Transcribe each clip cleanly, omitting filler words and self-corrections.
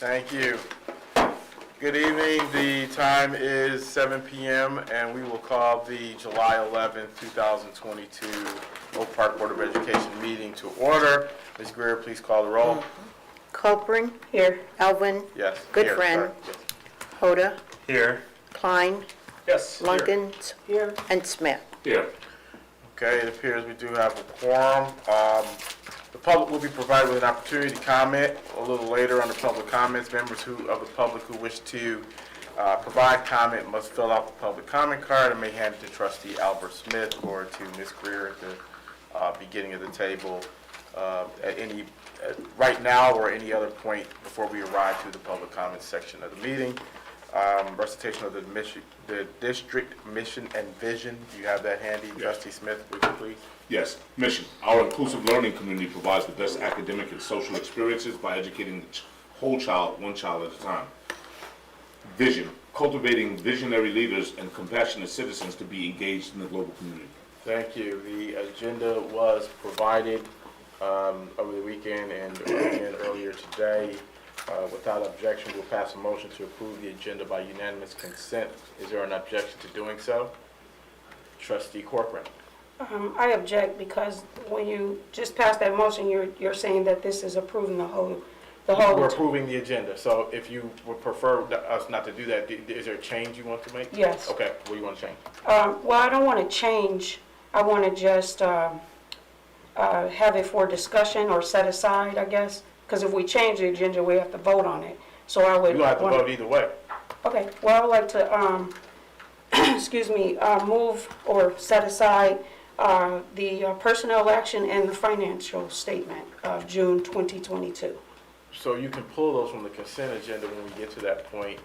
Thank you. Good evening. The time is 7 p.m. and we will call the July 11th, 2022 Oak Park Board of Education meeting to order. Ms. Greer, please call the roll. Copeland. Here. Elvin. Yes. Goodfriend. Yes. Hoda. Here. Klein. Yes. Lunkins. Here. And Smith. Here. Okay, it appears we do have a quorum. The public will be provided with an opportunity to comment a little later under public comments. Members of the public who wish to provide comment must fill out the public comment card and may hand it to Trustee Albert Smith or to Ms. Greer at the beginning of the table right now or any other point before we arrive to the public comments section of the meeting. Recitation of the district mission and vision. Do you have that handy? Yes. Trustee Smith, would you please? Yes. Mission. Our inclusive learning community provides the best academic and social experiences by educating the whole child, one child at a time. Vision. Cultivating visionary leaders and compassionate citizens to be engaged in the global community. Thank you. The agenda was provided over the weekend and again earlier today. Without objection, we'll pass a motion to approve the agenda by unanimous consent. Is there an objection to doing so? Trustee Corcoran. I object because when you just passed that motion, you're saying that this is approving the whole. We're approving the agenda. So if you would prefer us not to do that, is there a change you want to make? Yes. Okay. What do you want to change? Well, I don't want to change. I want to just have it for discussion or set aside, I guess. Because if we change the agenda, we have to vote on it. So I would. You don't have to vote either way. Okay. Well, I would like to, excuse me, move or set aside the personnel action and the financial statement of June 2022. So you can pull those from the consent agenda when we get to that point.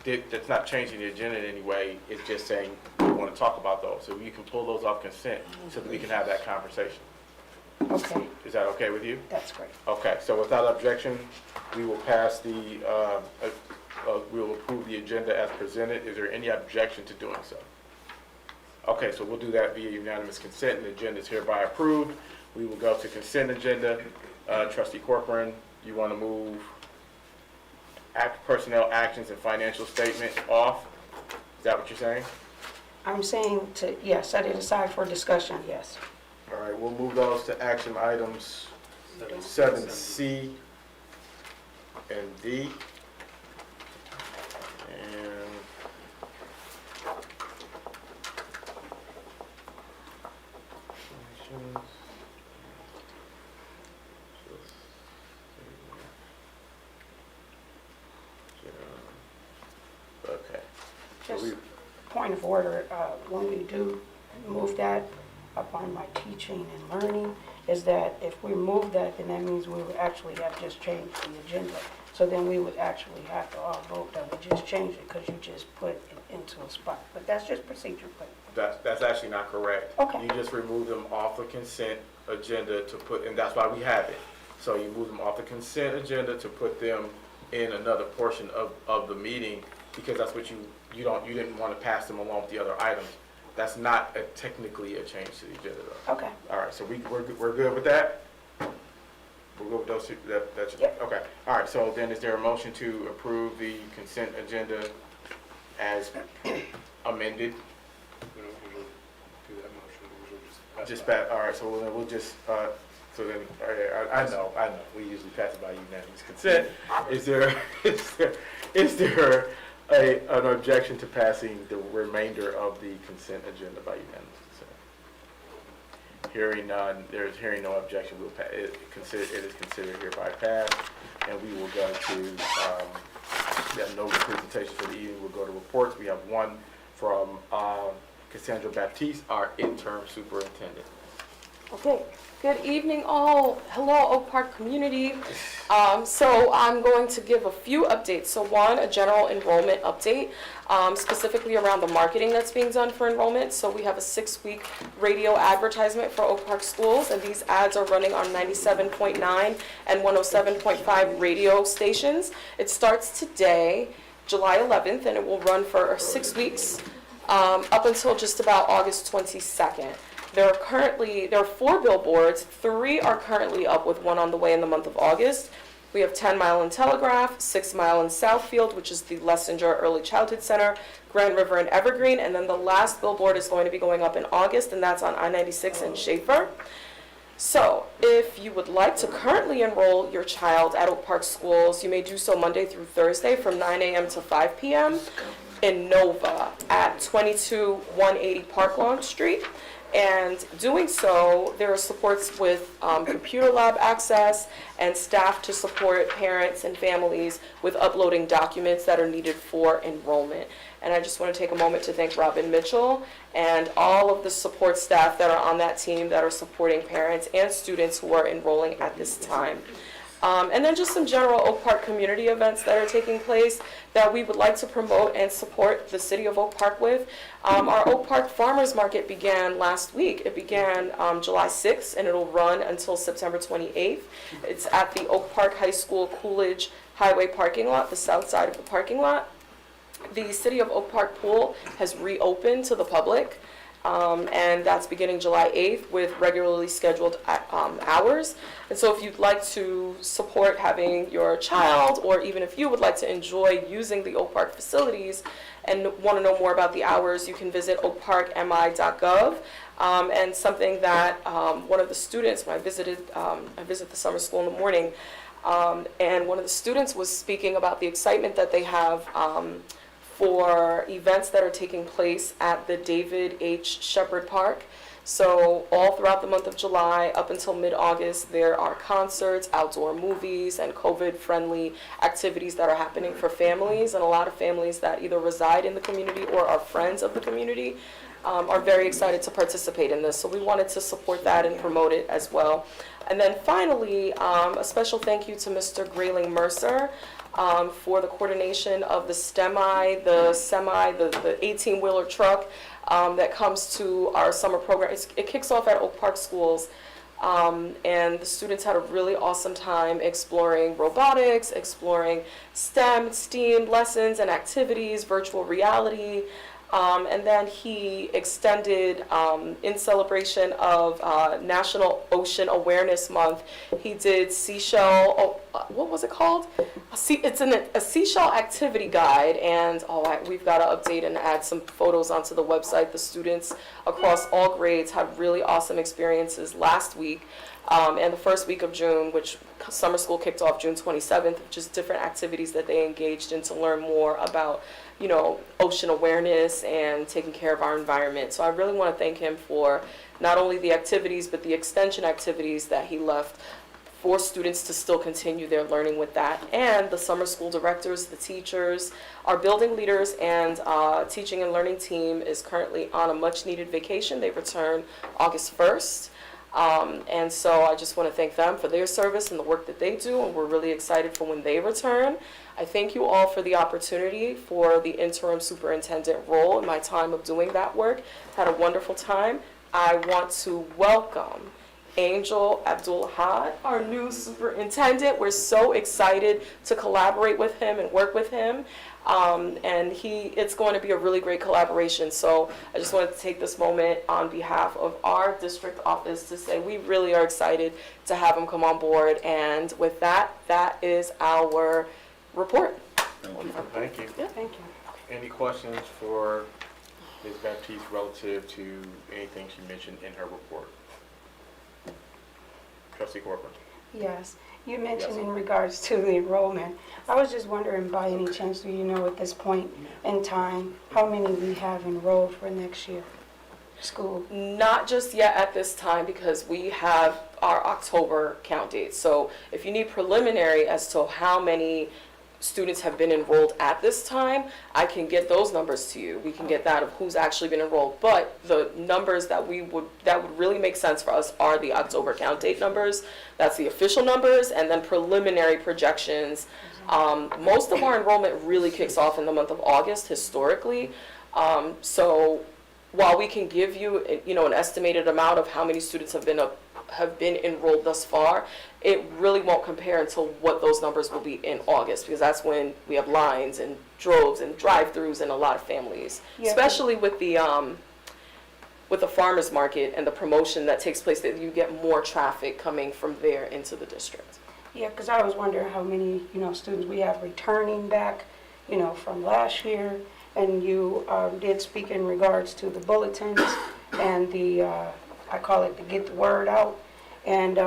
That's not changing the agenda in any way. It's just saying we want to talk about those. So you can pull those off consent so that we can have that conversation. Okay. Is that okay with you? That's great. Okay, so without objection, we will pass we will approve the agenda as presented. Is there any objection to doing so? Okay, so we'll do that via unanimous consent, and the agenda is hereby approved. We will go to consent agenda. Trustee Corcoran, you want to move personnel actions and financial statement off? Is that what you're saying? I'm saying to, yes, set it aside for discussion, yes. All right, we'll move those to action items 7C and D. And okay. Just point of order, when we do move that upon my teaching and learning, is that if we move that, then that means we would actually have just changed the agenda. So then we would actually have to all vote that we just changed it because you just put it into a spot. But that's just procedure. That's actually not correct. Okay. You just remove them off the consent agenda to put, and that's why we have it. So you move them off the consent agenda to put them in another portion of the meeting because that's what you didn't want to pass them along with the other items. That's not technically a change to the agenda, though. Okay. All right, so we're good with that? We're good with those two? Yep. Okay. All right, so then is there a motion to approve the consent agenda as amended? We don't usually do that motion, we usually just pass Just it by. pass, all right, so then we'll just, so then, I know, we usually pass it by unanimous consent. Is there an objection to passing the remainder of the consent agenda by unanimous consent? Hearing none, hearing no objection, it is considered hereby passed, and we will go to, we have no presentation for the evening, we'll go to reports. We have one from Cassandra Baptiste, our interim superintendent. Okay, good evening all. Hello Oak Park community. So I'm going to give a few updates. So one, a general enrollment update, specifically around the marketing that's being done for enrollment. So we have a 6-week radio advertisement for Oak Park schools, and these ads are running on 97.9 and 107.5 radio stations. It starts today, July 11th, and it will run for 6 weeks up until just about August 22nd. There are 4 billboards. 3 are currently up with one on the way in the month of August. We have 10 Mile and Telegraph, 6 Mile and Southfield, which is the Lessinger Early Childhood Center, Grand River and Evergreen, and then the last billboard is going to be going up in August, and that's on I-96 in Schaefer. So, if you would like to currently enroll your child at Oak Park Schools, you may do so Monday through Thursday from 9 a.m. to 5 p.m. in Nova at 22180 Park Lawn Street. And doing so, there are supports with computer lab access and staff to support parents and families with uploading documents that are needed for enrollment. And I just want to take a moment to thank Robin Mitchell and all of the support staff that are on that team that are supporting parents and students who are enrolling at this time. And then just some general Oak Park community events that are taking place that we would like to promote and support the city of Oak Park with. Our Oak Park Farmers Market began last week. It began July 6th and it'll run until September 28th. It's at the Oak Park High School Coolidge Highway parking lot, the south side of the parking lot. The City of Oak Park Pool has reopened to the public. And that's beginning July 8th with regularly scheduled hours. And so if you'd like to support having your child, or even if you would like to enjoy using the Oak Park facilities and want to know more about the hours, you can visit oakparkmi.gov. And something that one of the students, when I visit the summer school in the morning, and one of the students was speaking about the excitement that they have for events that are taking place at the David H. Shepard Park. So all throughout the month of July up until mid-August, there are concerts, outdoor movies, and COVID-friendly activities that are happening for families. And a lot of families that either reside in the community or are friends of the community are very excited to participate in this. So we wanted to support that and promote it as well. And then finally, a special thank you to Mr. Grayling Mercer for the coordination of the the 18-wheeler truck that comes to our summer program. It kicks off at Oak Park Schools, and the students had a really awesome time exploring robotics, exploring STEAM lessons and activities, virtual reality. And then he extended, in celebration of National Ocean Awareness Month, he did seashell, what was it called? It's a seashell activity guide, and we've got to update and add some photos onto the website. The students across all grades had really awesome experiences last week. And the first week of June, which summer school kicked off June 27th, just different activities that they engaged in to learn more about, ocean awareness and taking care of our environment. So I really want to thank him for not only the activities, but the extension activities that he left for students to still continue their learning with that. And the summer school directors, the teachers, our building leaders, and teaching and learning team is currently on a much needed vacation. They return August 1st. And so I just want to thank them for their service and the work that they do, and we're really excited for when they return. I thank you all for the opportunity for the interim superintendent role in my time of doing that work. Had a wonderful time. I want to welcome Angel Abdul-Had, our new superintendent. We're so excited to collaborate with him and work with him. And it's going to be a really great collaboration. So I just wanted to take this moment on behalf of our district office to say we really are excited to have him come on board. And with that, that is our report. Thank you. Yeah. Thank you. Any questions for Ms. Baptiste relative to anything she mentioned in her report? Trustee Corcoran. Yes, you mentioned Yes. in regards to the enrollment. I was just wondering, by any chance, do you know at this point in time, how many we have enrolled for next year, school? Not just yet at this time, because we have our October count dates. So if you need preliminary as to how many students have been enrolled at this time, I can get those numbers to you. We can get that of who's actually been enrolled. But the numbers that would really make sense for us are the October count date numbers. That's the official numbers, and then preliminary projections. Most of our enrollment really kicks off in the month of August historically. So while we can give you, an estimated amount of how many students have been enrolled thus far, it really won't compare until what those numbers will be in August, because that's when we have lines and droves and drive-throughs and a lot of families, Yeah. especially with the farmers market and the promotion that takes place, that you get more traffic coming from there into the district. Yeah, because I was wondering how many, students we have returning back, from last year. And you did speak in regards to the bulletins and the, I call it to get the word out, and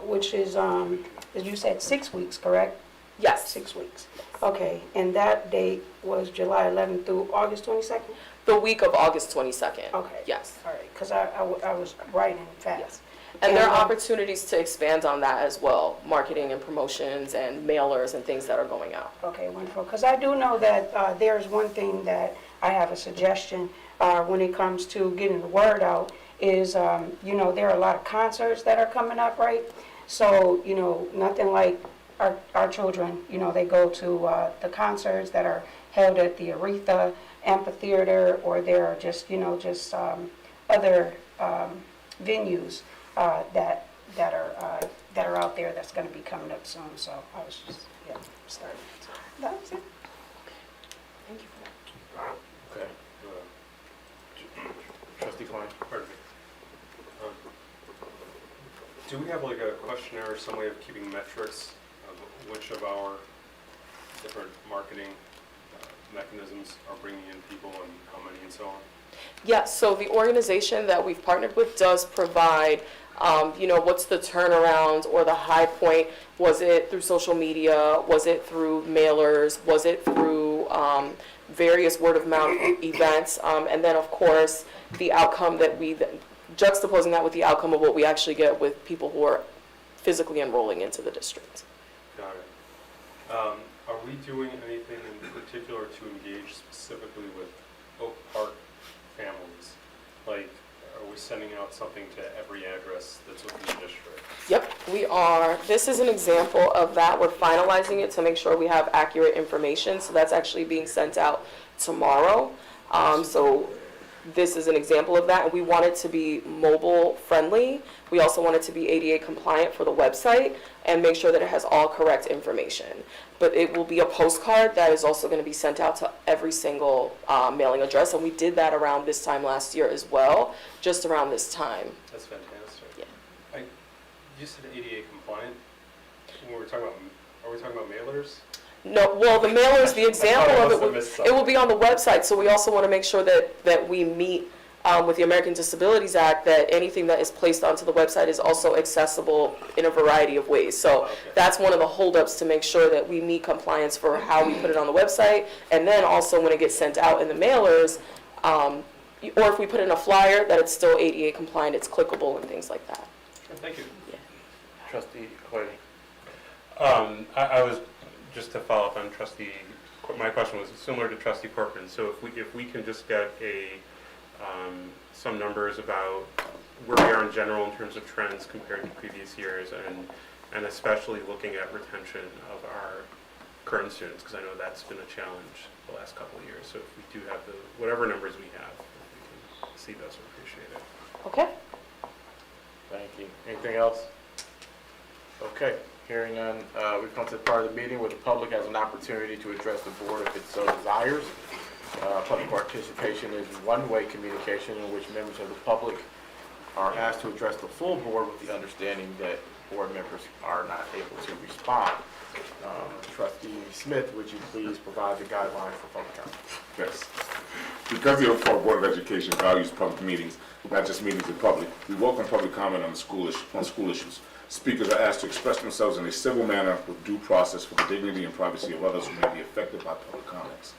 which is, as you said, 6 weeks, correct? Yes, 6 weeks. Okay, and that date was July 11th through August 22nd? the week of August 22nd. Okay. Yes. All right, because I was writing fast. Yes. And there are And, opportunities to expand on that as well, marketing and promotions and mailers and things that are going out. Okay, wonderful. Because I do know that there's one thing that I have a suggestion when it comes to getting the word out is, there are a lot of concerts that are coming up, right? So, nothing like our children, they go to the concerts that are held at the Aretha Amphitheater, or there are just, other venues that are out there that's going to be coming up soon. So I was just, starting. So that was it. Thank you for that. Okay. Trustee Klein? Pardon me. Do we have like a questionnaire or some way of keeping metrics of which of our different marketing mechanisms are bringing in people and how many and so on? Yes, so the organization that we've partnered with does provide, what's the turnaround or the high point? Was it through social media? Was it through mailers? Was it through various word of mouth events? And then, of course, the outcome that juxtaposing that with the outcome of what we actually get with people who are physically enrolling into the district. Got it. Are we doing anything in particular to engage specifically with Oak Park families? Like, are we sending out something to every address that's within the district? Yep, we are. This is an example of that. We're finalizing it to make sure we have accurate information. So that's actually being sent out tomorrow. So this is an example of that. And we want it to be mobile friendly. We also want it to be ADA compliant for the website and make sure that it has all correct information. But it will be a postcard that is also going to be sent out to every single mailing address. And we did that around this time last year as well, just around this time. That's fantastic. Yeah. You said ADA compliant. When we're talking about, are we talking about mailers? No, well, the mailers, the example I of must it, have missed it will be on the website. So we also want to make sure that we meet with the American Disabilities Act, that anything that is placed onto the website is also accessible in a variety of ways. So that's one of the holdups, to make sure that we meet compliance for how we put it on the website. And then also when it gets sent out in the mailers, or if we put in a flyer, that it's still ADA compliant, it's clickable and things like that. Thank you. Trustee Clay? I was, just to follow up on my question was similar to Trustee Corcoran. So if we can just get some numbers about where we are in general in terms of trends compared to previous years, and especially looking at retention of our current students, because I know that's been a challenge the last couple of years. So if we do have whatever numbers we have, if we can see those, we appreciate it. Okay? Thank you. Anything else? Okay, hearing none, we've come to the part of the meeting where the public has an opportunity to address the board if it so desires. Public participation is one-way communication in which members of the public are asked to address the full board with the understanding that board members are not able to respond. Trustee Smith, would you please provide the guidelines for public comment? Yes. Because the Oak Park Board of Education values public meetings, not just meetings in public, we welcome public comment on school issues. Speakers are asked to express themselves in a civil manner with due process for the dignity and privacy of others who may be affected by public comments.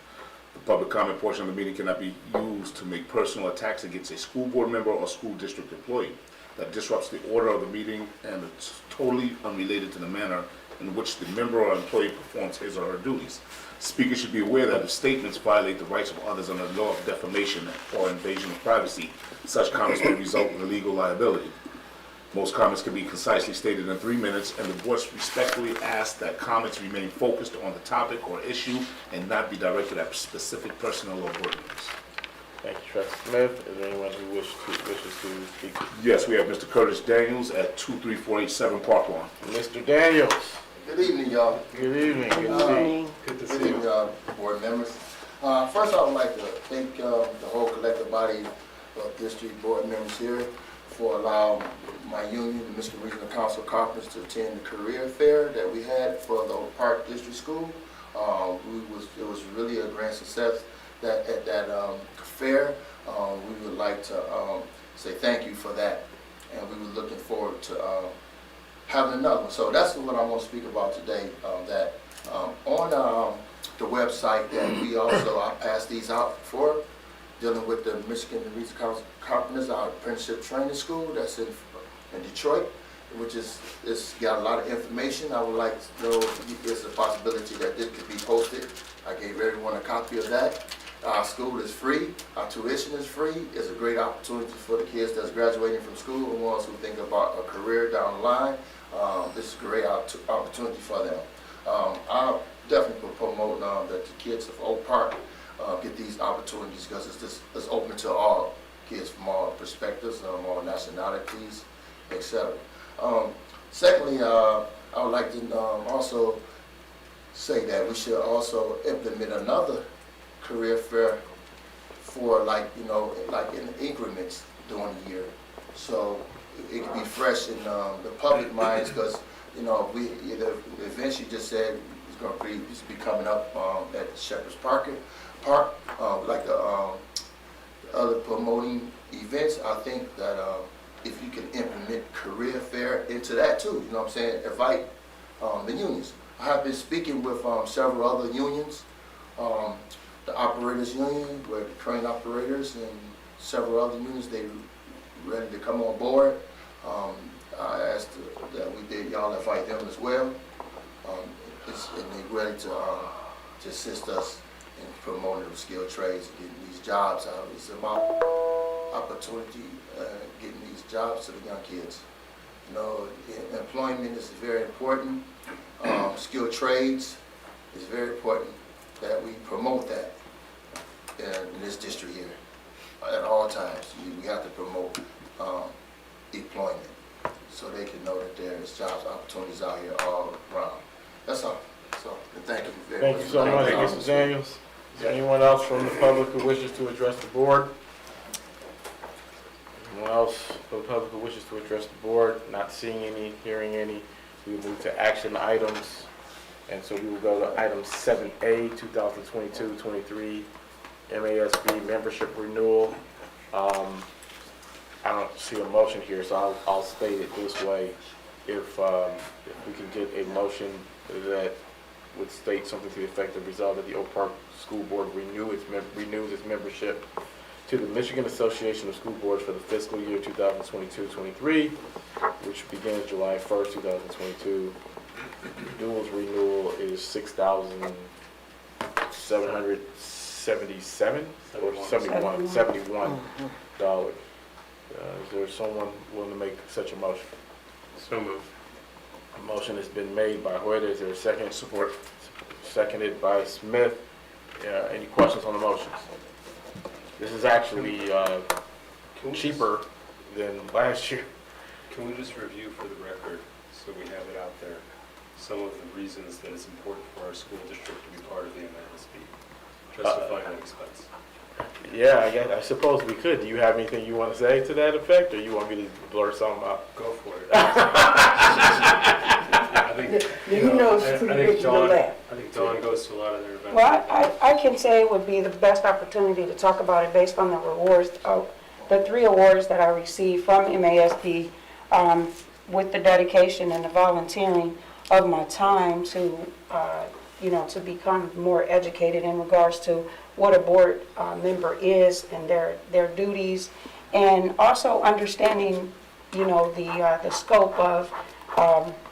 The public comment portion of the meeting cannot be used to make personal attacks against a school board member or school district employee. That disrupts the order of the meeting, and it's totally unrelated to the manner in which the member or employee performs his or her duties. Speakers should be aware that if statements violate the rights of others under the law of defamation or invasion of privacy, such comments may result in legal liability. Most comments can be concisely stated in 3 minutes, and the board respectfully asks that comments remain focused on the topic or issue and not be directed at specific personnel or board members. Thank you, Trustee Smith. Is there anyone who wishes to speak? Yes, we have Mr. Curtis Daniels at 23487 Park Lawn. Mr. Daniels. Good evening, y'all. Good evening. Good to see you. Good to Good see evening, you. board members. First, I would like to thank the whole collective body of district board members here for allowing my union, the Michigan Regional Council of Carpenters, to attend the career fair that we had for the Oak Park District School. It was really a grand success at that fair. We would like to say thank you for that, and we were looking forward to having another one. So that's what I want to speak about today, that on the website that we also, I pass these out for, dealing with the Michigan Regional Council of Carpenters, our apprenticeship training school that's in Detroit, which it's got a lot of information. I would like to know if there's a possibility that this could be posted. I gave everyone a copy of that. Our school is free, our tuition is free. It's a great opportunity for the kids that's graduating from school and ones who think about a career down the line. This is a great opportunity for them. I'll definitely promote that the kids of Oak Park get these opportunities, because it's open to all kids from all perspectives, all nationalities, etc. Secondly, I would like to also say that we should also implement another career fair for, like in increments during the year, so it can be fresh in the public minds, because the events you just said is going to be coming up at Shepherd's Park, like the other promoting events. I think that if you can implement career fair into that too, you know what I'm saying, invite the unions. I have been speaking with several other unions, the operators union, where the crane operators, and several other unions, they ready to come on board. I asked that we did y'all invite them as well, and they're ready to assist us in promoting the skilled trades and getting these jobs out. It's about opportunity, getting these jobs to the young kids. Employment is very important. Skilled trades is very important that we promote that in this district here. At all times, we have to promote employment, so they can know that there is jobs opportunities out here all around. That's all. So, thank you very much. Thank you so much, Mr. Daniels. Is there anyone else from the public who wishes to address the board? Anyone else from the public who wishes to address the board? Not seeing any, hearing any. We will move to action items. And so we will go to item 7A, 2022-23, MASB membership renewal. I don't see a motion here, so I'll state it this way. If we can get a motion that would state something to the effect of resolve that the Oak Park School Board renews its membership to the Michigan Association of School Boards for the fiscal year 2022-23, which begins July 1st, 2022. Duals renewal is $6,777 or $71. Is there someone willing to make such a motion? So moved. A motion has been made by Hoyt. Is there a second? Support. Seconded by Smith. Any questions on the motions? This is actually cheaper than last year. Can we just review for the record, so we have it out there, some of the reasons that it's important for our school district to be part of the MASB, justifying the expense? Yeah, I suppose we could. Do you have anything you want to say to that effect, or you want me to blur something out? Go for it. I think Dawn goes to a lot of their events. Well, I can say it would be the best opportunity to talk about it based on the rewards, the 3 awards that I received from MASB, with the dedication and the volunteering of my time to, to become more educated in regards to what a board member is and their duties, and also understanding, the scope of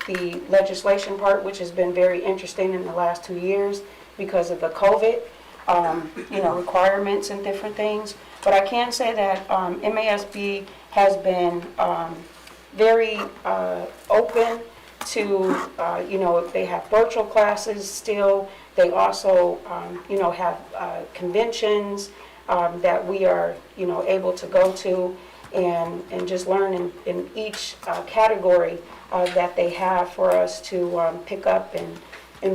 the legislation part, which has been very interesting in the last 2 years because of the COVID, requirements and different things. But I can say that MASB has been very open to, they have virtual classes still. They also, have conventions that we are, able to go to and just learn in each category that they have for us to pick up and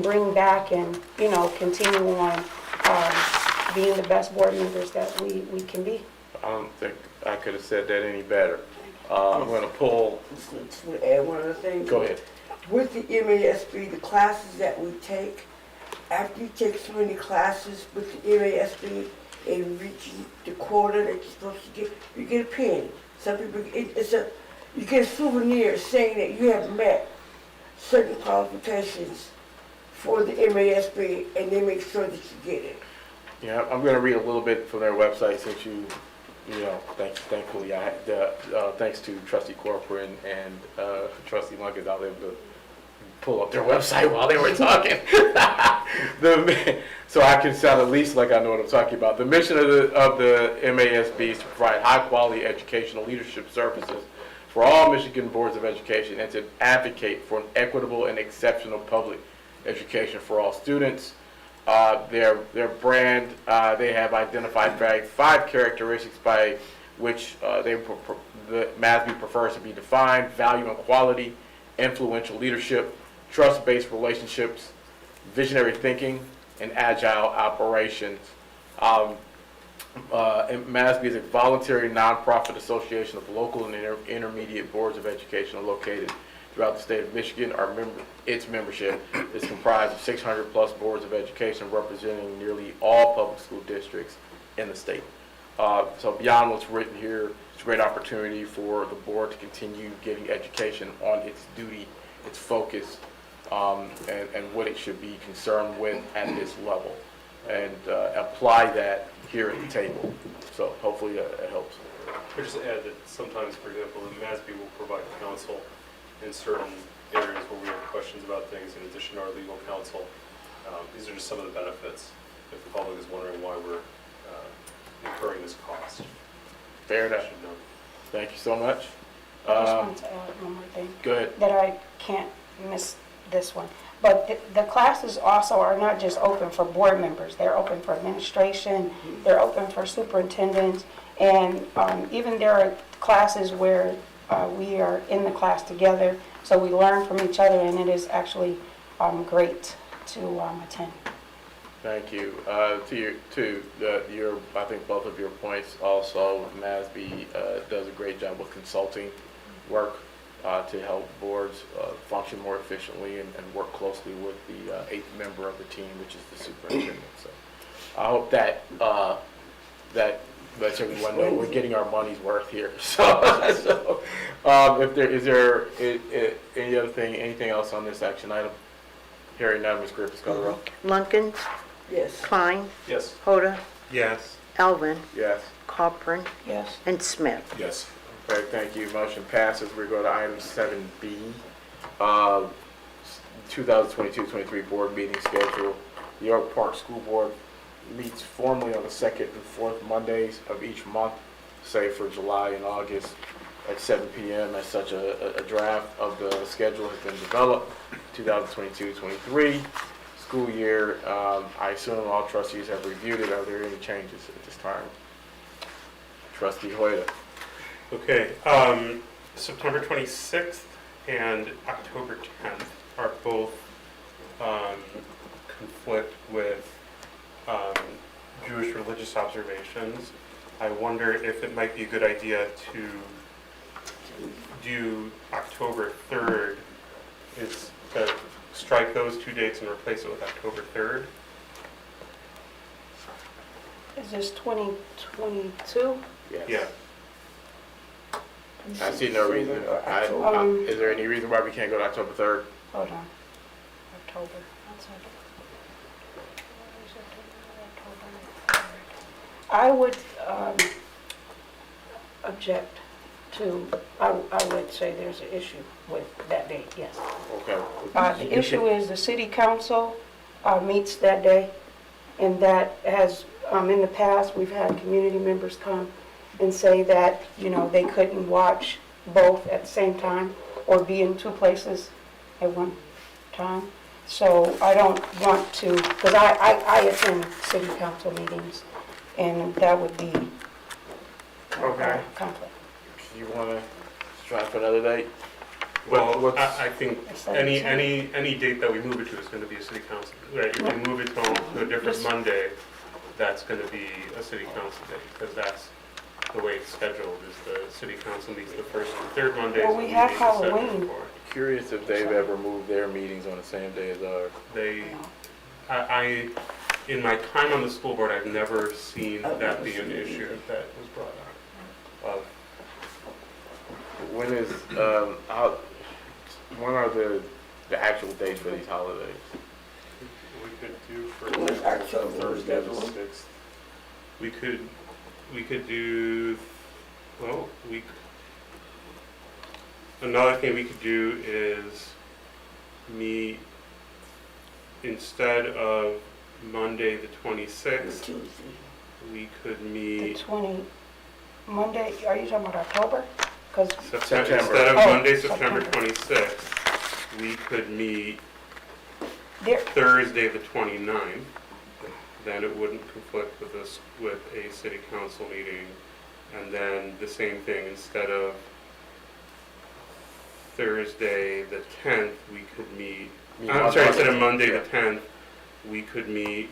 bring back and, continue on being the best board members that we can be. I don't think I could have said that any better. I'm gonna pull, Just want to add one other thing. go ahead. With the MASB, the classes that we take, after you take so many classes with the MASB and reach the quota that you're supposed to get, you get a pin. Some people, you get a souvenir saying that you have met certain qualifications for the MASB, and they make sure that you get it. Yeah, I'm gonna read a little bit from their website since you know, thankfully, thanks to Trustee Corcoran and Trustee Lunkins, I was able to pull up their website while they were talking. So I can sound at least like I know what I'm talking about. The mission of the MASB is to provide high-quality educational leadership services for all Michigan boards of education and to advocate for an equitable and exceptional public education for all students. Their brand, they have identified 5 characteristics by which the MASB prefers to be defined: value and quality, influential leadership, trust-based relationships, visionary thinking, and agile operations. MASB is a voluntary nonprofit association of local and intermediate boards of education located throughout the state of Michigan. Its membership is comprised of 600 plus boards of education representing nearly all public school districts in the state. So beyond what's written here, it's a great opportunity for the board to continue getting education on its duty, its focus, and what it should be concerned with at this level, and apply that here at the table. So hopefully it helps. I just add that sometimes, for example, the MASB will provide counsel in certain areas where we have questions about things in addition to our legal counsel. These are just some of the benefits if the public is wondering why we're incurring this cost. Fair enough. Should know. Thank you so much. I just wanted to add one more thing. Go ahead. That I can't miss this one. But the classes also are not just open for board members. They're open for administration, they're open for superintendents, and even there are classes where we are in the class together, so we learn from each other, and it is actually great to attend. Thank you. I think both of your points also, MASB does a great job with consulting work to help boards function more efficiently and work closely with the 8th member of the team, which is the superintendent. So I hope that that lets everyone know we're getting our money's worth here. So if there is any other thing, anything else on this action item? Hearing none, Ms. Griffiths, call the roll. Lunkins, Yes. Klein, Yes. Hoda, Yes. Alvin, Yes. Corcoran, Yes. and Smith. Yes. Okay, thank you. Motion passes. We go to item 7B, 2022-23 board meeting schedule. The York Park School Board meets formally on the 2nd and 4th Mondays of each month, say for July and August at 7 p.m. As such, a draft of the schedule has been developed. 2022-23 school year. I assume all trustees have reviewed it. Are there any changes at this time? Trustee Hoyda. Okay, September 26th and October 10th are both conflict with Jewish religious observations. I wonder if it might be a good idea to do October 3rd, is strike those 2 dates and replace it with October 3rd. Is this 2022? Yes. Yeah. I see no reason. Is there any reason why we can't go to October 3rd? Hold on. October. One second. I would object to, I would say there's an issue with that date, yes. Okay. The issue is the city council meets that day, and that has, in the past, we've had community members come and say that, you know, they couldn't watch both at the same time or be in 2 places at one time. So I don't want to, because I attend city council meetings, and that would be Okay. conflict. You want to try for another date? Well, What's- I think It's like any date that we move it to is going to be a city council. Right? If we move it to a different Just- Monday, that's going to be a city council day, because that's the way it's scheduled is the city council meets the first and third Mondays. Well, we and have meet the second and Halloween. fourth. Curious if they've ever moved their meetings on the same day as ours. They, I, in my time on the school board, I've never seen that be an issue that was brought up. When is, when are the actual dates for these holidays? We could do, for When's example, October? Thursday the 6th. We could do, well, another thing we could do is meet, instead of Monday the 26th, Tuesday. we could The meet 20, Monday, are you talking about October? Because, September. Instead of Oh, Monday, September September. 26th, we could meet there, Thursday the 29th. Then it wouldn't conflict with us, with a city council meeting. And then the same thing, instead of Thursday the 10th, we could meet, I'm sorry, instead of Monday the 10th, we could meet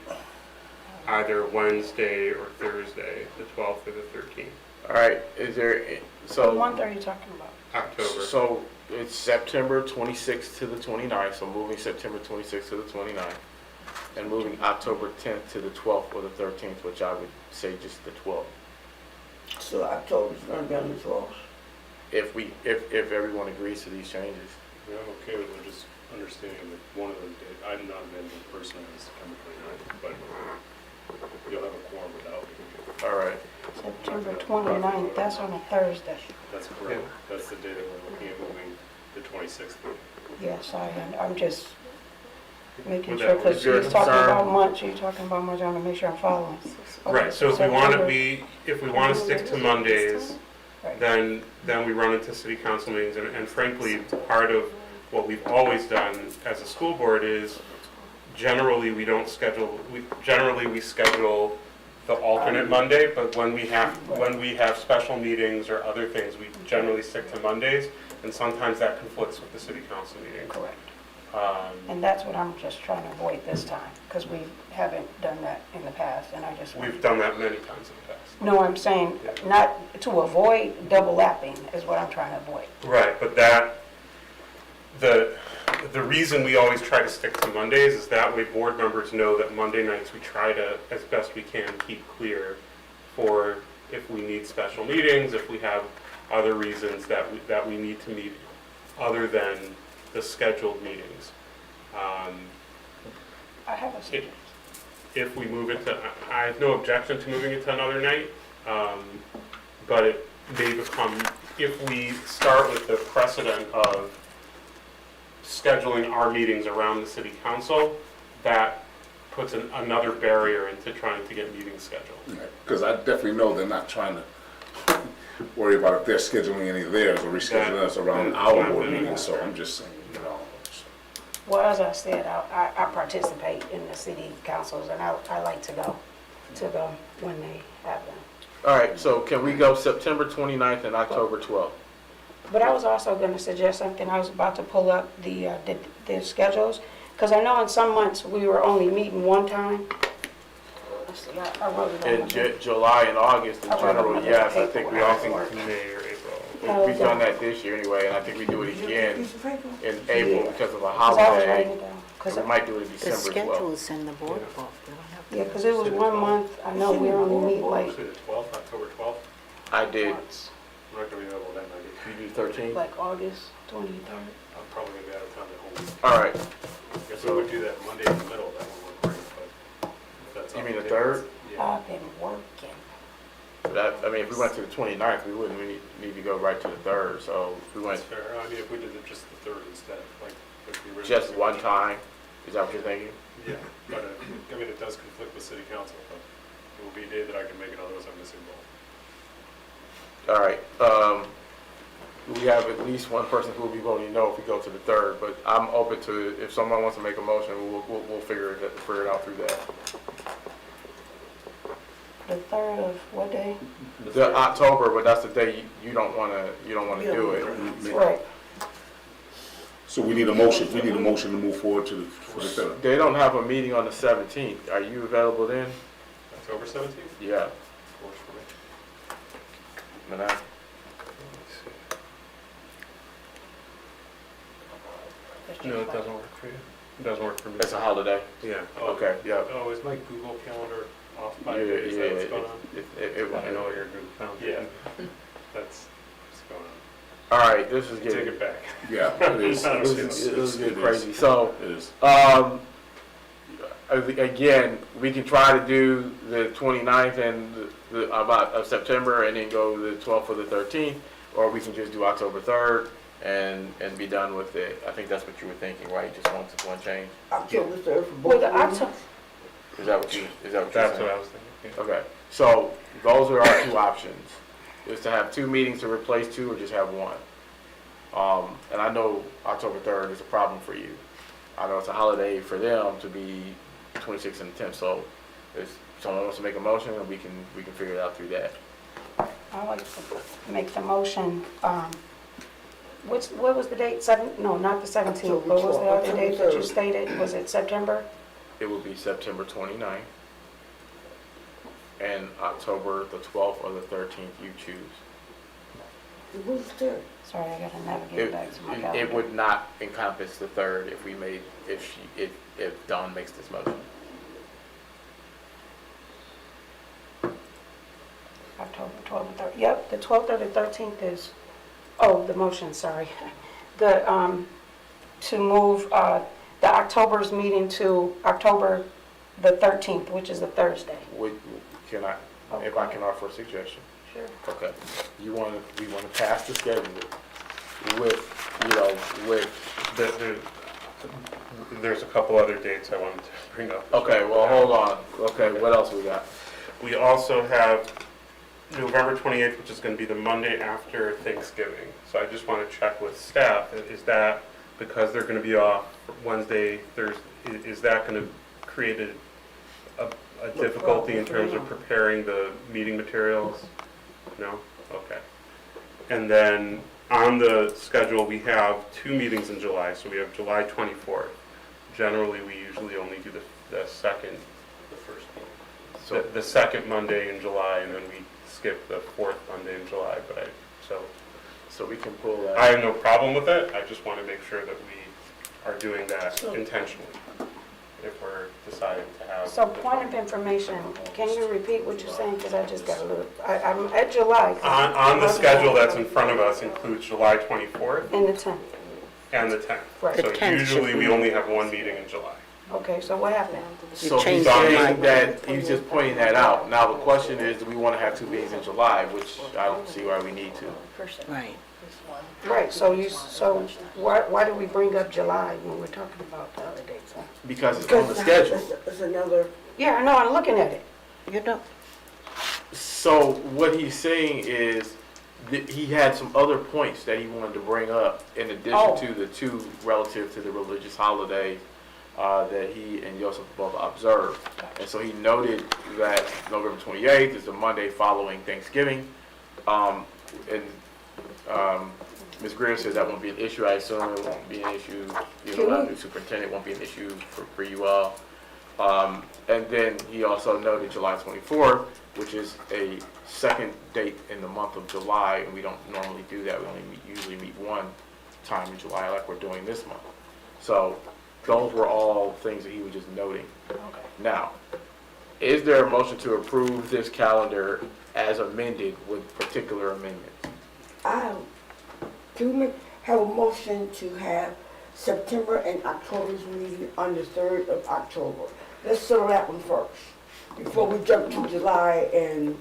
either Wednesday or Thursday, the 12th or the 13th, All right, is there, what so, month are you talking about? October. so it's September 26th to the 29th, so moving September 26th to the 29th, and moving October 10th to the 12th or the 13th, which I would say just the 12th. So October's gonna be on the 12th. If everyone agrees to these changes. Yeah, I'm okay with it, just understanding that one of them did, I'm not available personally on September 29th, but you'll have a quorum without me. All right, September 29th, that's on a Thursday. That's correct. That's the day that we're looking at moving the 26th. Yes, I'm just making Would sure, that- because is your she's talking concern- about months, you're talking about months, I want to make sure I'm following. Right, so if we want to September- if we want to stick to Mondays, Right. then we run into city council meetings, and frankly, part of what we've always done as a school board is generally we don't schedule, generally we schedule the alternate Monday, but when we have special meetings or other things, we generally stick to Mondays, and sometimes that conflicts with the city council meeting. Correct. Um, And that's what I'm just trying to avoid this time, because we haven't done that in the past, and I just. We've done that many times in the past. No, I'm saying, not to avoid double lapping is what I'm trying to avoid. Right, but the reason we always try to stick to Mondays is that way board members know that Monday nights we try to, as best we can, keep clear for if we need special meetings, if we have other reasons that we need to meet other than the scheduled meetings. I have a suggestion. If we move it to, I have no objection to moving it to another night, but it may become, if we start with the precedent of scheduling our meetings around the city council, that puts another barrier into trying to get meetings scheduled. Because I definitely know they're not trying to worry about if they're scheduling any of theirs or rescheduling us around our board meetings, so I'm just saying, you know. Well, as I said, I participate in the city councils, and I like to go when they have them. all right, so can we go September 29th and October 12th? But I was also going to suggest something, I was about to pull up the schedules, because I know in some months we were only meeting one time. Let's see, I wrote it on. In July and August in I wrote general, on my yes, I paper think we when I also, was May or April. we've done that this year anyway, and I think we do it again Piece of paper? in April because of a 'Cause I was writing holiday. it down. 'Cause We might do it in The December as well. schedule is in the board book. You don't have to- Yeah, because it was 1 month, I know we only meet like, Actually, the 12th, October 12th, I did, once, I'm not going to be available that night. you do 13? like August 23rd. I'm probably going to be out of town the whole week. All right, If we would do that Monday in the middle, that would work great, but if that's You off mean the table, 3rd? Yeah. I've been working. I mean, if we went to the 29th, we wouldn't need to go right to the 3rd, so if we went That's fair. I mean, if we did it just the 3rd instead, like if we originally. just one time, is that what you're thinking? Yeah, but I mean, it does conflict with city council, but it will be a day that I can make it, otherwise I'm missing both. All right, we have at least one person who will be voting no if we go to the 3rd, but I'm open to, if someone wants to make a motion, we'll figure it out through that. The 3rd of what day? The October, but that's the day you don't wanna do it. Right. So we need a motion to move forward to the third. They don't have a meeting on the 17th. Are you available then? October 17th? Yeah. Works for me. Manal? No, it doesn't work for you. It doesn't work for me. It's a holiday. Yeah. Okay, yeah. Oh, is my Google Calendar off by Yeah, a day? Is that what's yeah, going on? I know your group found it. Yeah. That's what's going on. All right, this is Take getting, it back. Yeah, it is. this is getting crazy. So, It is. again, we can try to do the 29th and of September and then go the 12th or the 13th, or we can just do October 3rd and be done with it. I think that's what you were thinking, right? Just one change? October 3rd for Well, both the of them. October, Is that what you're That's saying? what I was thinking. Yeah. Okay, so those are our two options, is to have two meetings to replace two or just have one. And I know October 3rd is a problem for you. I know it's a holiday for them to be 26th and 10th, so if someone wants to make a motion, and we can figure it out through that. I'd like to make the motion, what was the date? No, not the 17th, what was the other date that you stated? Was it September? It would be September 29th and October the 12th or the 13th, you choose. Who's the 3rd? Sorry, I gotta navigate It, back to my it calendar. would not encompass the 3rd if Dawn makes this motion. October 12th and 13th, yep, the 12th or the 13th is, oh, the motion, sorry. The, to move, the October's meeting to October the 13th, which is a Thursday. Can I, if I can offer a suggestion? Sure. Okay. We want to pass the schedule with, There's a couple other dates I wanted to bring up. okay, well, hold on. Okay, what else we got? We also have November 28th, which is going to be the Monday after Thanksgiving. So I just want to check with staff, is that because they're going to be off Wednesday, Thursday, is that going to create a difficulty in terms of preparing the meeting materials? No? Okay. And then on the schedule, we have two meetings in July. So we have July 24th. Generally, we usually only do the second, So, the second Monday in July, and then we skip the fourth Monday in July. so we can pull that. I have no problem with it. I just want to make sure that we are doing that intentionally if we're deciding to have. So point of information, can you repeat what you're saying, because I just got a little, I'm at July. On the schedule that's in front of us includes July 24th And the 10th, and the 10th. Right. The So 10th usually should we be- only have one meeting in July. okay, so what happened? So he's changed your saying mind. that, he's just pointing that out. Now, the question is, do we want to have two meetings in July, which I don't see why we need to. Right. Right, so why do we bring up July when we're talking about the other dates? Huh? Because it's on the schedule. It's another, Yeah, I know, I'm looking at it. You know, So what he's saying is that he had some other points that he wanted to bring up in addition Oh. to the two relative to the religious holiday that he and Joseph both observed. And so he noted that November 28th is the Monday following Thanksgiving. Ms. Greer says that won't be an issue. I assume it won't be an issue. You know, our new superintendent won't be an issue for you all. And then he also noted July 24th, which is a second date in the month of July, and we don't normally do that. We only usually meet one time in July like we're doing this month. So those were all things that he was just noting. Now, is there a motion to approve this calendar as amended with particular amendments? can we have a motion to have September and October's meeting on the 3rd of October? Let's settle that one first, before we jump to July and,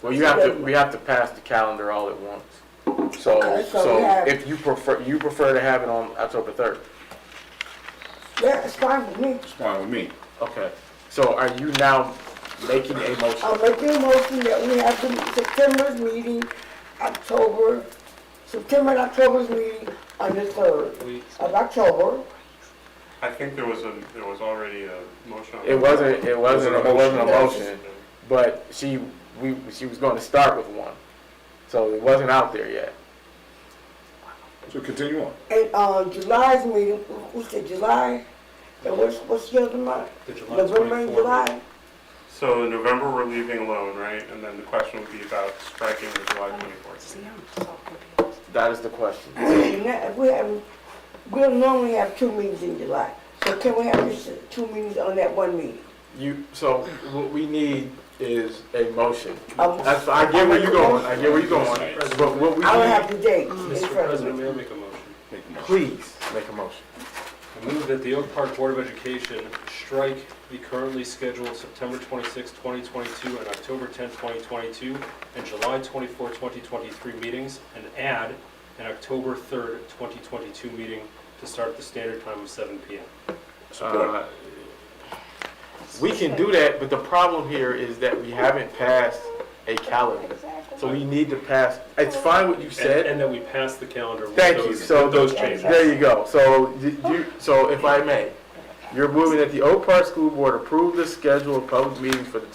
Well, we have to pass the calendar all at once. So, Okay, so we have- if you prefer to have it on October 3rd. yeah, it's fine with me. It's fine with me. Okay. So are you now making a motion? I'm making a motion that we have the September's meeting, September and October's meeting on the 3rd of October. I think there was already a motion on It wasn't a motion, Yeah. but she was going to start with one. So it wasn't out there yet. So continue on. And July's meeting, who said July? And what's the other month? The July November and 24th. July? So in November, we're leaving alone, right? And then the question would be about striking the July 24th. See, I'm so confused. That is the question. And that- we'll normally have 2 meetings in July. So can we have just 2 meetings on that one meeting? So what we need is a motion. Um, That's, I get where you're going, I get where you're going, but what we I don't have need, the date in Mr. front of me. President, may I make a motion? please, make a motion. I move that the Oak Park Board of Education strike the currently scheduled September 26, 2022 and October 10, 2022 and July 24, 2023 meetings and add an October 3rd, 2022 meeting to start at the standard time of 7 p.m. Uh, We can do that, but the problem here is that we haven't passed a calendar. So we need to pass, it's fine what you said. And that we pass the calendar with Thank you. So those changes. there you go. So if I may, you're moving that the Oak Park School Board approve the schedule of public meetings for the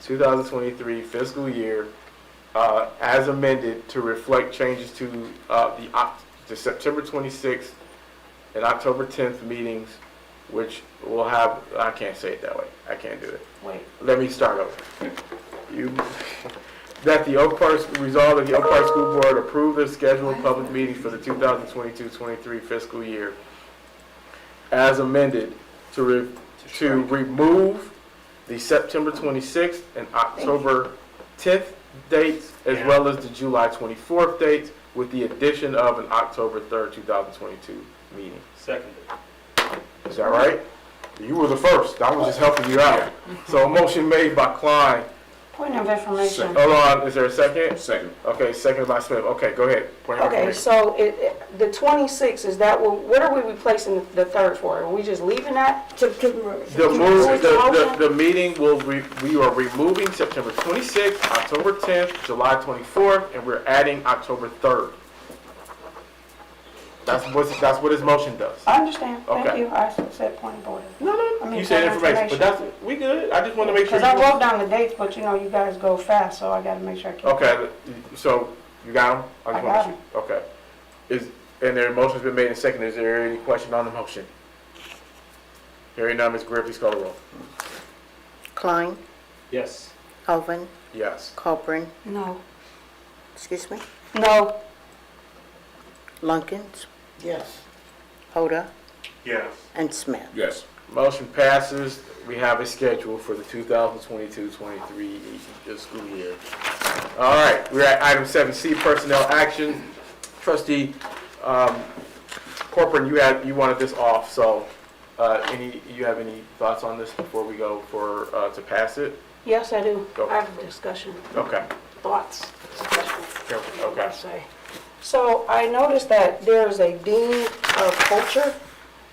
2022-2023 fiscal year as amended to reflect changes to the September 26th and October 10th meetings, which will have, I can't say it that way. I can't do it. Wait, Let me start over. That the Oak Park, resolve that the Oak Park School Board approve the schedule of public meetings for the 2022-23 fiscal year as amended to remove the September 26th and October 10th dates as well as the July 24th dates with the addition of an October 3rd, 2022 meeting. Seconded. Is that right? You were the first. I was just helping you out. So a motion made by Klein. point of information. Hold on, is there a second? Second. Okay, second by Smith. Okay, go ahead. Point of Okay, information. so the 26, is that, what are we replacing the 3rd for? Are we just leaving that? September. The meeting we are removing September 26th, October 10th, July 24th, and we're adding October 3rd. That's what his motion does. I understand, thank Okay. you, I said point of order. No, I mean, you said point of information, but we good. I just want to make sure. Because I you- wrote down the dates, but you know, you guys go fast, so I gotta make sure I keep. Okay, so you got him? I just got wanna see- Okay. And their motion's been made and seconded. Is there any question on the motion? Hearing none, Ms. Greer, please call the roll. Klein, Yes. Hovind, Yes. Copeland, No, excuse me, no, Lunkins, Yes. Hoda, Yes. and Smith. Yes. Motion passes. We have a schedule for the 2022-23 school year. All right, we're at item 7C, personnel action. Trustee Corcoran, you wanted this off, so you have any thoughts on this before we go to pass it? yes, I do. Go. I have a discussion, Okay. thoughts, discussion. Okay. I say. So I noticed that there's a dean of culture,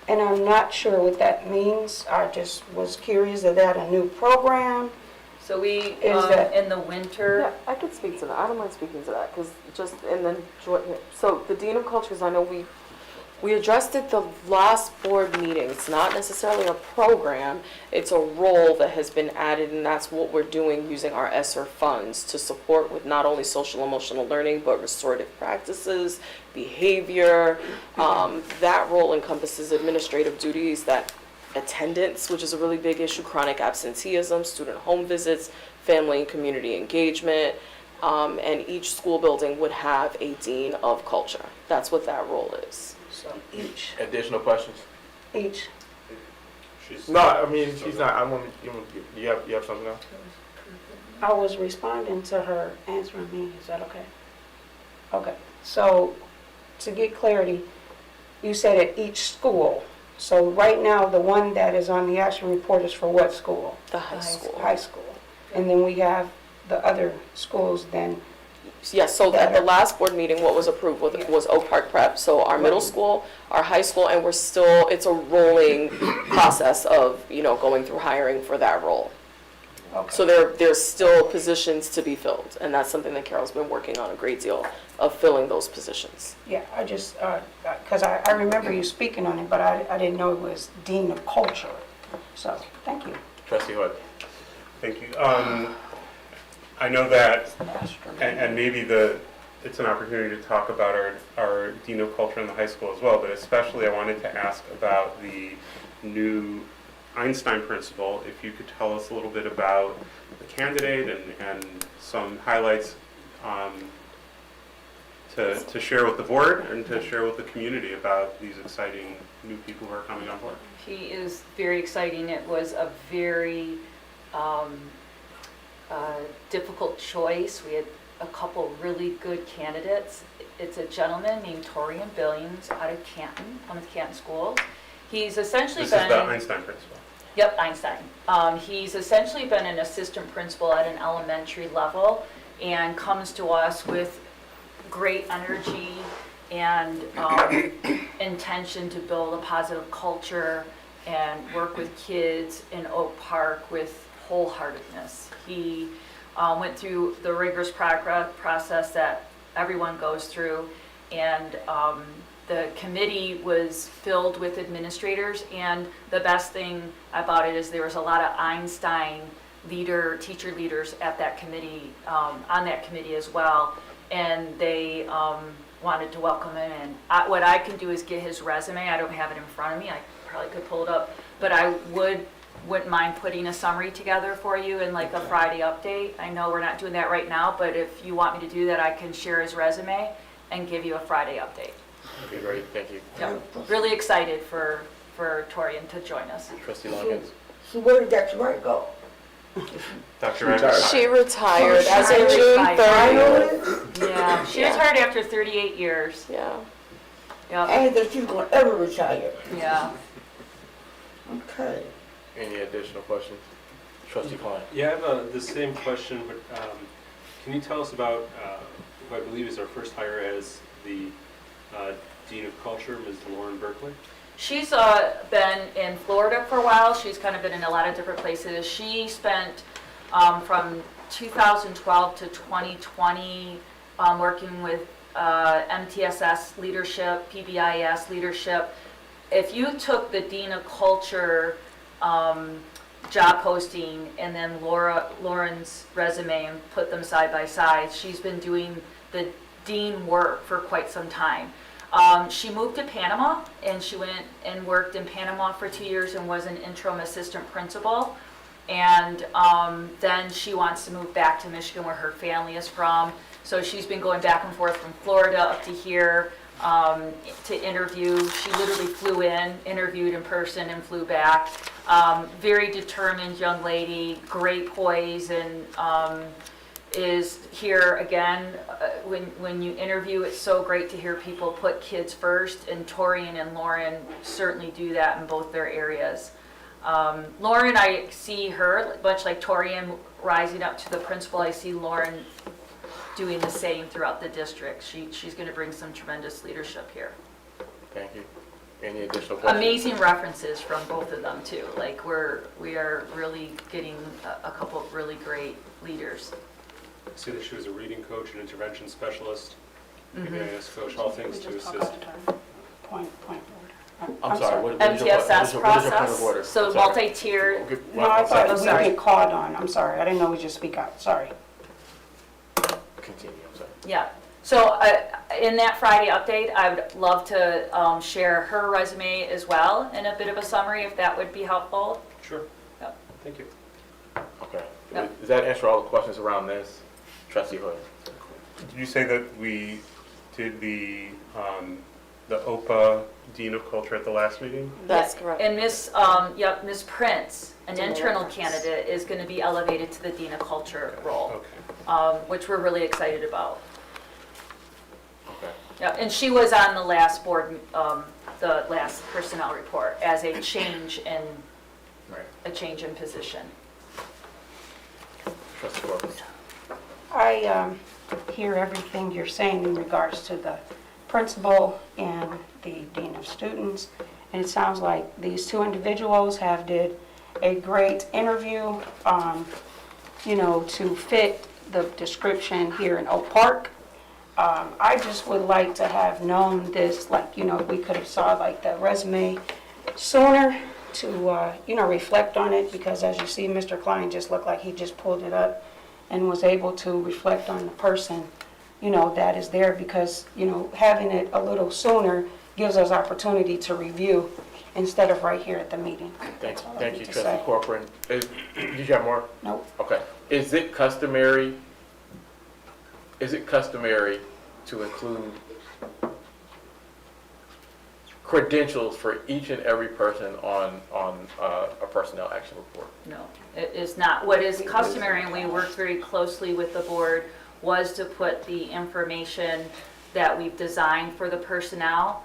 and I'm not sure what that means. I just was curious, is that a new program? So we, Is that- in the winter, Yeah, I could speak to that. I don't mind speaking to that, because and then, so the Dean of Cultures, I know we addressed it the last board meeting. It's not necessarily a program, it's a role that has been added, and that's what we're doing using our ESSER funds to support with not only social emotional learning, but restorative practices, behavior. That role encompasses administrative duties, that attendance, which is a really big issue, chronic absenteeism, student home visits, family and community engagement, and each school building would have a dean of culture. That's what that role is. So each, Additional questions? each. No, I mean, she's not, you have something else? I was responding to her answering me, is that okay? Okay, so to get clarity, you said at each school. So right now, the one that is on the action report is for what school? The high school. High school. And then we have the other schools then, Yes, so at the last board meeting, what was approved was Oak Park Prep, so our middle school, our high school, and it's a rolling process of, going through hiring for that role. okay. So there's still positions to be filled, and that's something that Carol's been working on a great deal, of filling those positions. Yeah, I just, because I remember you speaking on it, but I didn't know it was Dean of Culture. So, thank you. Trustee Hood. Thank you. I know that, and maybe it's an opportunity to talk about our Dean of Culture in the high school as well, but especially I wanted to ask about the new Einstein Principal, if you could tell us a little bit about the candidate and some highlights to share with the board and to share with the community about these exciting new people who are coming on board. He is very exciting. It was a very difficult choice. We had a couple really good candidates. It's a gentleman named Torian Billions out of Canton, one of the Canton schools. He's essentially This is been... the Einstein Principal. Yep, Einstein. He's essentially been an assistant principal at an elementary level and comes to us with great energy and intention to build a positive culture and work with kids in Oak Park with wholeheartedness. He went through the rigorous process that everyone goes through, and the committee was filled with administrators, and the best thing about it is there was a lot of Einstein teacher leaders at that committee, on that committee as well, and they wanted to welcome him in. What I can do is get his resume. I don't have it in front of me. I probably could pull it up, but I wouldn't mind putting a summary together for you in like a Friday update. I know we're not doing that right now, but if you want me to do that, I can share his resume and give you a Friday update. Okay, great, thank you. Yep. Really excited for Torian to join us. Trustee Loggins? So where did Dr. Wright go? Dr. Retired. Rogers. She retired Oh, as she of June retired. 30th. Yeah, she Yeah. retired after 38 years. Yeah. Yep. And that she's gonna ever retire. Yeah. Okay. Any additional questions? Trustee Klein? Yeah, I have the same question, but can you tell us about who I believe is our first hire as the Dean of Culture, Ms. Lauren Berkeley? She's been in Florida for a while. She's kind of been in a lot of different places. She spent from 2012 to 2020 working with MTSS leadership, PBIS leadership. If you took the Dean of Culture job posting and then Lauren's resume and put them side by side, she's been doing the dean work for quite some time. She moved to Panama, and she went and worked in Panama for 2 years and was an interim assistant principal. And then she wants to move back to Michigan, where her family is from. So she's been going back and forth from Florida up to here to interview. She literally flew in, interviewed in person, and flew back. Very determined young lady, great poise, and is here again. When you interview, it's so great to hear people put kids first, and Torian and Lauren certainly do that in both their areas. Lauren, I see her, much like Torian, rising up to the principal. I see Lauren doing the same throughout the district. She's going to bring some tremendous leadership here. Thank you. Any additional questions? Amazing references from both of them too. Like we are really getting a couple of really great leaders. I see that she was a reading coach, an intervention specialist, Mm-hmm. PBIS coach, all things to We just talk assist. all the time. Point of order. I'm sorry, what is your point MTSS of process, order? so I'm sorry. multi-tiered. Okay, No, I I'm thought sorry. we sorry. get called on. I'm sorry. I didn't know we just speak out. Sorry. Continue, I'm sorry. Yeah, so in that Friday update, I would love to share her resume as well in a bit of a summary, if that would be helpful. Sure. Yep. Thank you. Okay. Yep. Does that answer all the questions around this? Trustee Hood? Did you say that we did the OPA Dean of Culture at the last meeting? That's correct. And Miss Prince, an Dean internal Prince. candidate, is going to be elevated to the Dean of Culture role, Okay. which we're really excited about. Okay. Yeah, and she was on the last board, the last personnel report as a change in Right. position. Trustee Corbin? I hear everything you're saying in regards to the principal and the dean of students. And it sounds like these two individuals have did a great interview, to fit the description here in Oak Park. I just would like to have known this, we could have saw like the resume sooner to, reflect on it, because as you see, Mr. Klein just looked like he just pulled it up and was able to reflect on the person, that is there, because, having it a little sooner gives us opportunity to review instead of right here at the meeting. That's all I Thank need you, to trustee say. Corcoran. Did you have more? Nope. Okay. Is it customary to include credentials for each and every person on a personnel action report? No, it is not. What is customary, and we worked very closely with the board, was to put the information that we've designed for the personnel.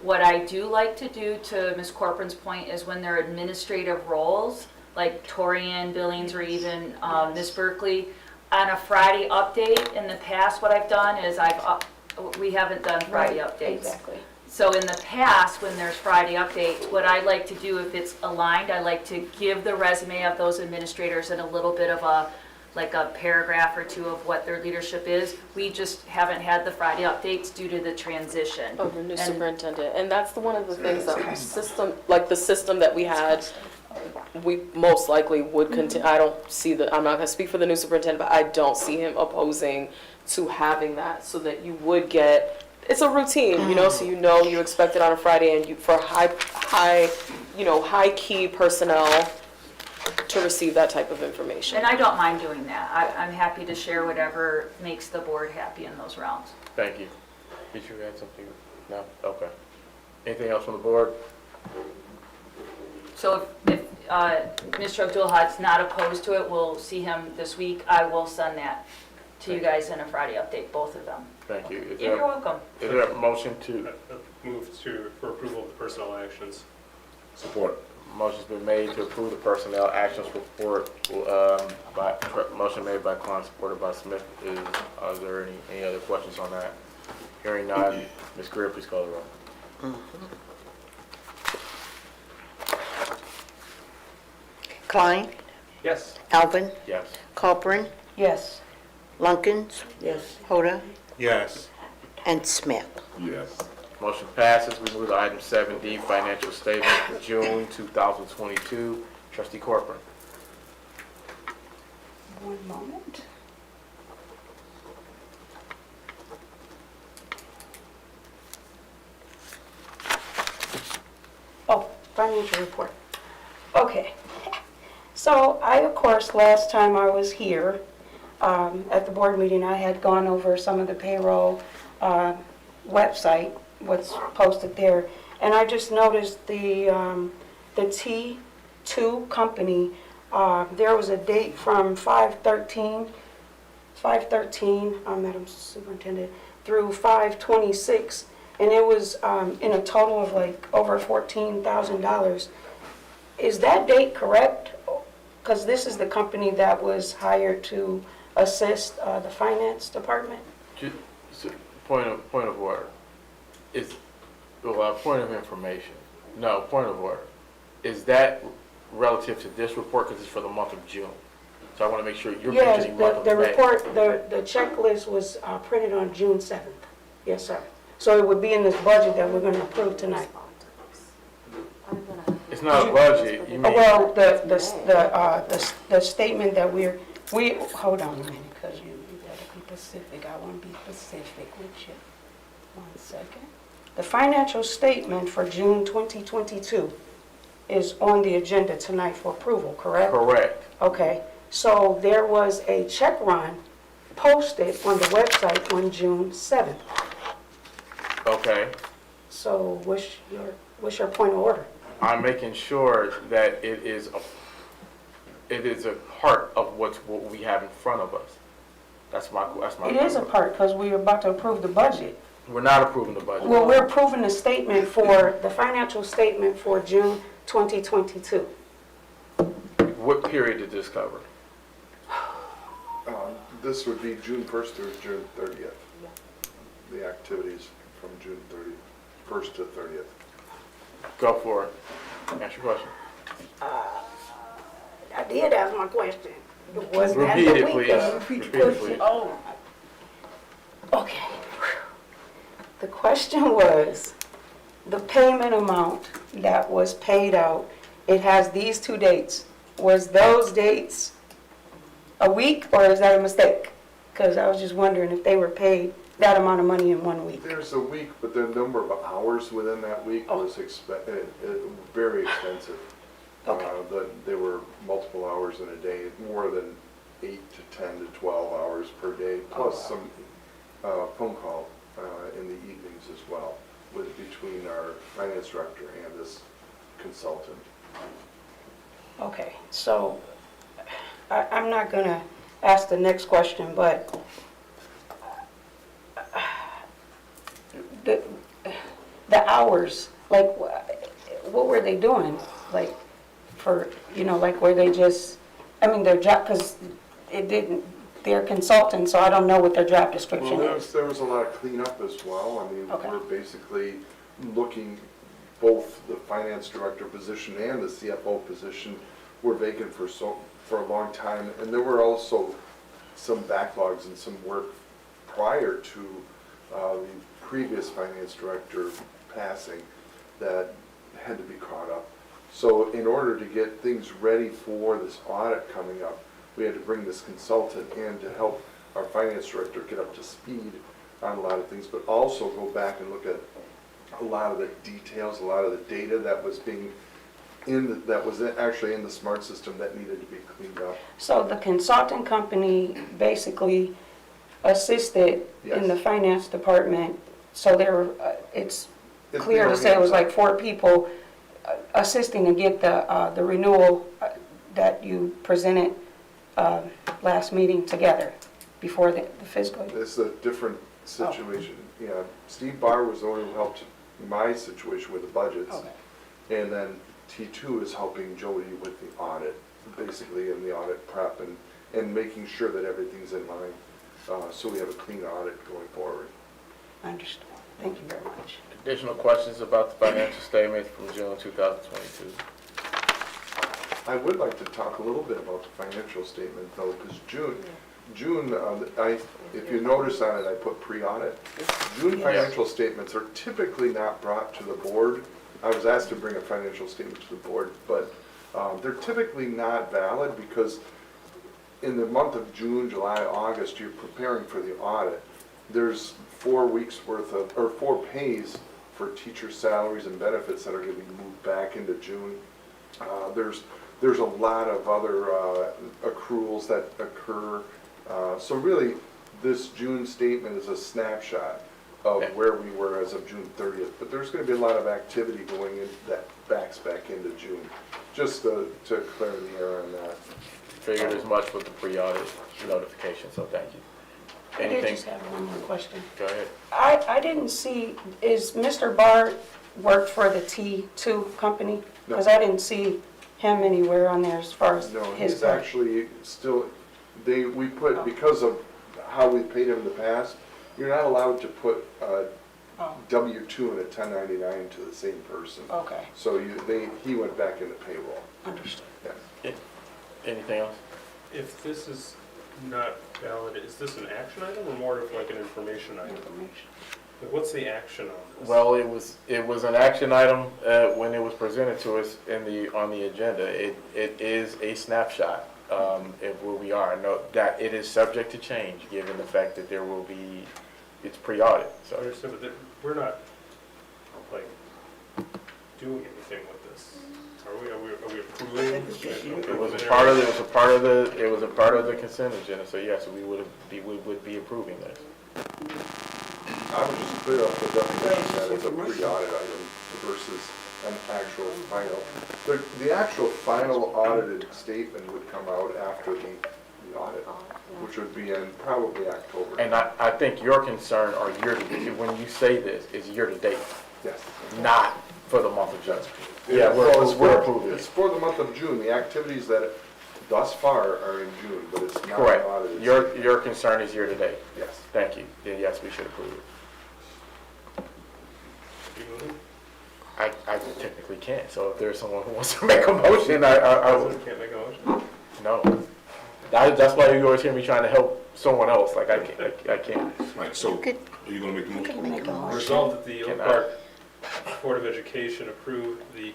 What I do like to do, to Ms. Corcoran's point, is when there are administrative roles, like Torian, Billings, or even Ms. Berkeley, on a Friday update, in the past, what I've done is we haven't done Friday Right, updates. Exactly. So in the past, when there's Friday updates, what I like to do, if it's aligned, I like to give the resume of those administrators and a little bit of a paragraph or two of what their leadership is. We just haven't had the Friday updates due to the transition. Of the new And- superintendent, and that's one of the things that the system that we had, we most likely would continue. I don't see I'm not gonna speak for the new superintendent, but I don't see him opposing to having that, so that you would get, it's a routine, so you expect it on a Friday, and for high key personnel to receive that type of information. And I don't mind doing that. I'm happy to share whatever makes the board happy in those realms. Thank you. Did you add something? No? Okay. Anything else from the board? So if Mr. Abdul-Had's not opposed to it, we'll see him this week. I will send that to you guys in a Friday update, both of them. Thank you. Is You're there, welcome. is there a motion to, Move for approval of the personnel actions. Support. motion's been made to approve the personnel actions report, motion made by Klein, supported by Smith. Is there any other questions on that? Hearing none, Ms. Greer, please call the roll. Klein, Yes. Alvin, Yes. Corcoran, Yes. Lunkins, Yes. Hoda, Yes. and Smith. Yes. Motion passes. We move to item 7D, financial statement for June 2022. Trustee Corcoran. One moment. Oh, financial report. Okay. So of course, last time I was here, at the board meeting, I had gone over some of the payroll website, what's posted there, and I just noticed the T2 company, there was a date from 5/13, Madam Superintendent, through 5/26, and it was in a total of like over $14,000. Is that date correct? Because this is the company that was hired to assist the finance department. Point of order. Point of information. No, point of order. Is that relative to this report, because it's for the month of June? So I want to make sure you're Yes, mentioning month of the May. report, the checklist was printed on June 7th. Yes, sir. So it would be in this budget that we're going to approve tonight. It's not a budget. You mean, Well, the statement that hold on a minute, because you gotta be specific. I want to be specific with you. 1 second. The financial statement for June 2022 is on the agenda tonight for approval, correct? correct. Okay, so there was a check run posted on the website on June 7th. Okay. So what's your point of order? I'm making sure that it is a part of what we have in front of us. That's my. It is a part, because we're about to approve the budget. We're not approving the budget. Well, we're approving the statement for, the financial statement for June 2022. What period did this cover? This would be June 1st through June 30th. The activities from June 1st to 30th. Go for it. Ask your question. I did ask my question. It wasn't at Repeat the it, please. weekend. Repeat it, please. Oh, okay. The question was, the payment amount that was paid out, it has these two dates. Was those dates a week, or is that a mistake? Because I was just wondering if they were paid that amount of money in 1 week? There's a week, but the number of hours within that week was very extensive. Okay. There were multiple hours in a day, more than 8 to 10 to 12 hours per day, plus some phone call in the evenings as well, between our finance director and this consultant. Okay, so I'm not going to ask the next question, but the hours, like, what were they doing? Like, for, like, were they just, I mean, their job, because it didn't, they're consultants, so I don't know what their job description Well, is. there was a lot of cleanup as well. I mean, Okay. we're basically looking, both the finance director position and the CFO position were vacant for a long time. And there were also some backlogs and some work prior to the previous finance director passing that had to be caught up. So in order to get things ready for this audit coming up, we had to bring this consultant in to help our finance director get up to speed on a lot of things, but also go back and look at a lot of the details, a lot of the data that was being that was actually in the smart system that needed to be cleaned up. So the consultant company basically assisted in the Yes. finance department, so it's clear they to were say it was like hands-on. 4 people assisting to get the renewal that you presented last meeting together before the fiscal year. It's a different situation. Yeah, Steve Barr was the one who helped my situation with the budgets. Okay. And then T2 is helping Jody with the audit, basically in the audit prep and making sure that everything's in line. So we have a clean audit going forward. I understand. Thank you very much. Additional questions about the financial statements from June 2022? I would like to talk a little bit about the financial statement though, because June, if you notice on it, I put pre-audit. June financial statements are typically not brought to the board. I was asked to bring a financial statement to the board, but they're typically not valid because in the month of June, July, August, you're preparing for the audit. There's 4 weeks worth of, or 4 pays for teacher salaries and benefits that are going to be moved back into June. There's a lot of other accruals that occur. So really, this June statement is a snapshot of where we were as of June 30th. But there's going to be a lot of activity going in that backs back into June. Just to clear the air on that. Figured as much with the pre-audit notification, so thank you. I did Anything? just have one more question. Go ahead. I didn't see, is Mr. Barr worked for the T2 company? Because I didn't see him anywhere on there as far as No, his he's work. actually still, we put, because of how we paid him in the past, you're not allowed to put a Oh, W-2 and a 1099 to the same person. okay, So he went back into payroll. understood. Yes. Anything else? If this is not valid, is this an action item or more of like an information item? Information. Like, what's the action on this? Well, it was an action item when it was presented to us on the agenda. It is a snapshot of where we are. Note that it is subject to change given the fact that there will be, it's pre-audit. I So understand, but we're not, like, doing anything with this. Are we approving? it was a part of the consent agenda. So yes, we would be approving this. I would just clear up the definition that it's a pre-audit item versus an actual final. The actual final audited statement would come out after the audit, which would be in probably October. And I think your concern are year-to-date, when you say this, is year-to-date, Yes. not for the month of June. Well, we're approving it's it. for the month of June. The activities that thus far are in June, but it's not Correct. audited. Your concern is year-to-date. Yes. Thank you. Then yes, we should approve it. I technically can't, so if there's someone who wants to make a motion, I would, Can't make a motion? no. That's why you always hear me trying to help someone else, like I can't. Right, so, could- are you gonna make the You motion? can make a motion. Resolved that the Oak Can I- Park Board of Education approved the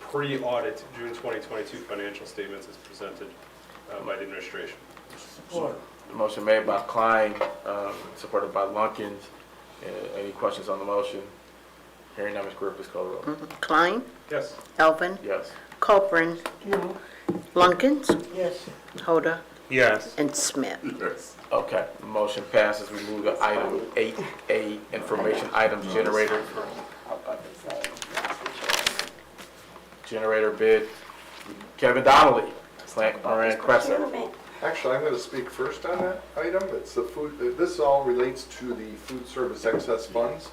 pre-audit June 2022 financial statements as presented by the administration. Motion made by Klein, supported by Lunkins. Any questions on the motion? Hearing none, Ms. Greer, please call the roll. Klein, Yes. Elvin, Yes. Copran, No. Lunkins, Yes. Hoda, Yes. and Smith. Yes. Okay, motion passes. We move to item 8A, information items generator. Generator bid. Kevin Donnelly, Slant Moran Crescent. Actually, I'm going to speak first on that item. It's the food, this all relates to the food service excess funds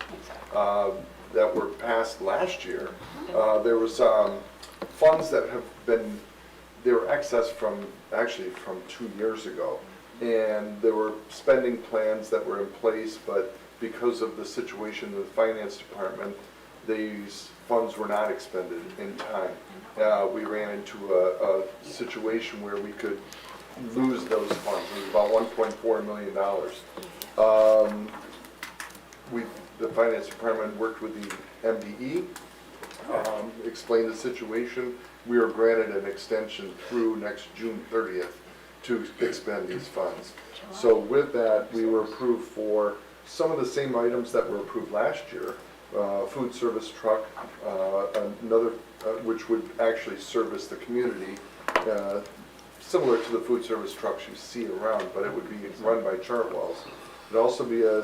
that were passed last year. There was funds that have been, they were excess from, actually from 2 years ago. And there were spending plans that were in place, but because of the situation in the finance department, these funds were not expended in time. We ran into a situation where we could lose those funds. It was about $1.4 million. The finance department worked with the MDE, explained the situation. We were granted an extension through next June 30th to expend these funds. So with that, we were approved for some of the same items that were approved last year. Food service truck, another, which would actually service the community, similar to the food service trucks you see around, but it would be run by Chartwells. It'd also be a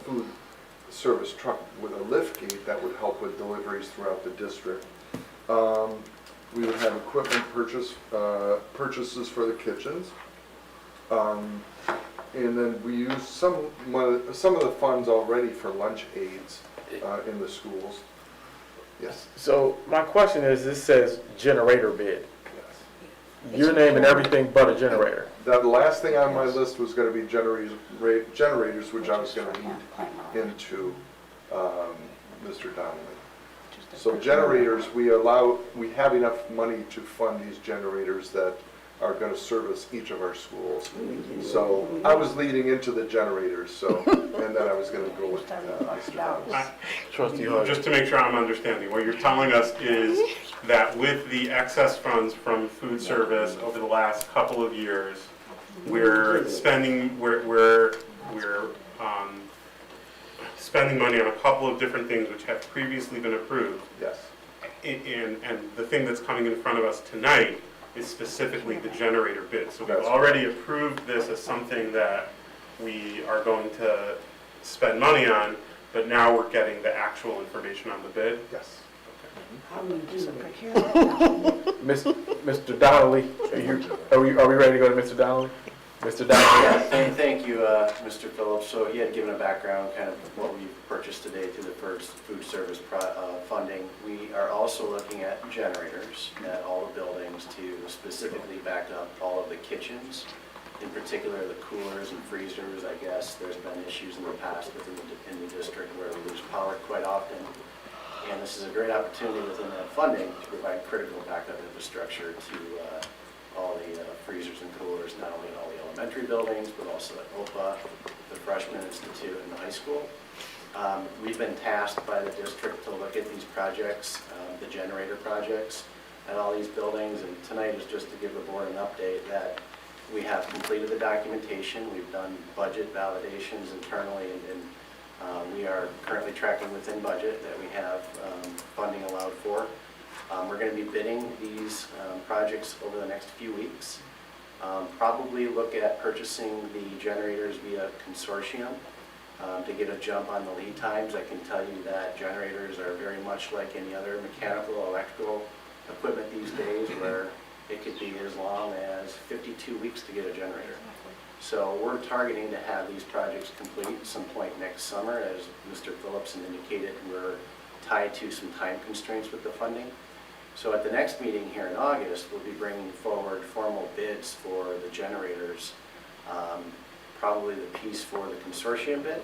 food service truck with a lift gate that would help with deliveries throughout the district. We would have equipment purchases for the kitchens. And then we use some of the funds already for lunch aids in the schools. Yes. So my question is, this says generator bid. Yes. You're naming everything but a generator. The last thing on my list was going to be generators, which I was going to lead into Mr. Donnelly. So generators, we have enough money to fund these generators that are going to service each of our schools. So I was leading into the generators, so, and then I was going to go with Mr. Donnelly. Trustee Hood. Just to make sure I'm understanding, what you're telling us is that with the excess funds from food service over the last couple of years, we're spending spending money on a couple of different things which have previously been approved. Yes. And the thing that's coming in front of us tonight is specifically the generator bid. So we've That's already approved this as something that we are going to spend money on, but now we're getting the actual information on the bid. Yes. Mr. Donnelly, are we ready to go to Mr. Donnelly? Mr. Donnelly? Thank you, Mr. Phillips. So he had given a background, kind of what we purchased today through the first food service funding. We are also looking at generators at all the buildings to specifically back up all of the kitchens, in particular the coolers and freezers. I guess there's been issues in the past in the district where we lose power quite often. And this is a great opportunity within that funding to provide critical backup infrastructure to all the freezers and coolers, not only in all the elementary buildings, but also at OPA, the Freshman Institute, and the high school. We've been tasked by the district to look at these projects, the generator projects, at all these buildings, and tonight is just to give the board an update that we have completed the documentation, we've done budget validations internally, and we are currently tracking within budget that we have funding allowed for. We're going to be bidding these projects over the next few weeks. Probably look at purchasing the generators via consortium to get a jump on the lead times. I can tell you that generators are very much like any other mechanical, electrical equipment these days, where it could be as long as 52 weeks to get a generator. So we're targeting to have these projects complete some point next summer. As Mr. Phillips indicated, we're tied to some time constraints with the funding. So at the next meeting here in August, we'll be bringing forward formal bids for the generators, probably the piece for the consortium bid.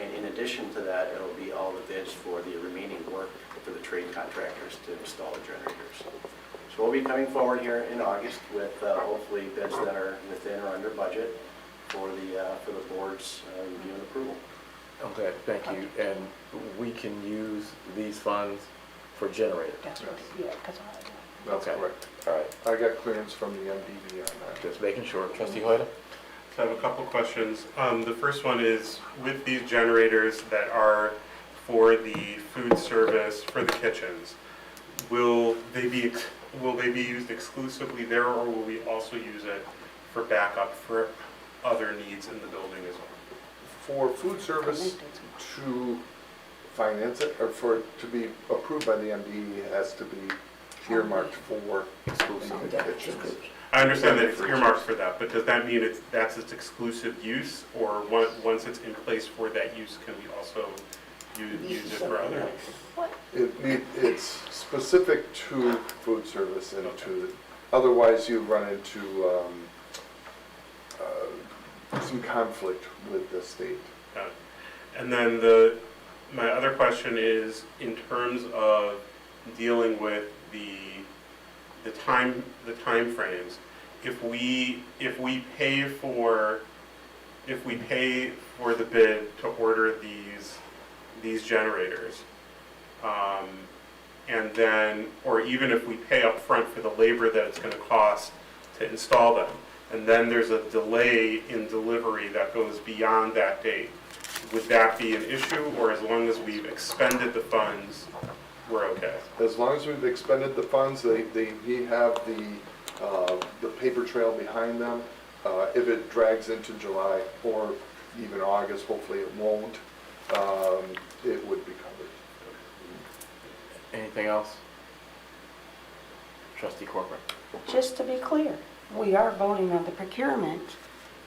And in addition to that, it'll be all the bids for the remaining work for the trade contractors to install the generators. So we'll be coming forward here in August with hopefully bids that are within or under budget for the board's review and approval. Okay, thank you. And we can use these funds for generators? That's right, yeah, because That's Okay. correct. All right, I got clearance from the MDB on that. just making sure. Trustee Hoyt? So I have a couple questions. The first one is, with these generators that are for the food service, for the kitchens, will they be used exclusively there, or will we also use it for backup for other needs in the building as well? For food service to finance it, or for it to be approved by the MDE, it has to be earmarked for exclusive kitchens. I understand that it's earmarked for that, but does that mean that's its exclusive use, or once it's in place for that use, can we also use it for other needs? It's specific to food service and to, otherwise you run into some conflict with the state. Got it. And then my other question is, in terms of dealing with the time frames, if we pay for the bid to order these generators, and then, or even if we pay up front for the labor that it's going to cost to install them, and then there's a delay in delivery that goes beyond that date, would that be an issue, or as long as we've expended the funds, we're okay? As long as we've expended the funds, we have the paper trail behind them. If it drags into July or even August, hopefully it won't, it would be covered. Anything else? Trustee Corcoran. Just to be clear, we are voting on the procurement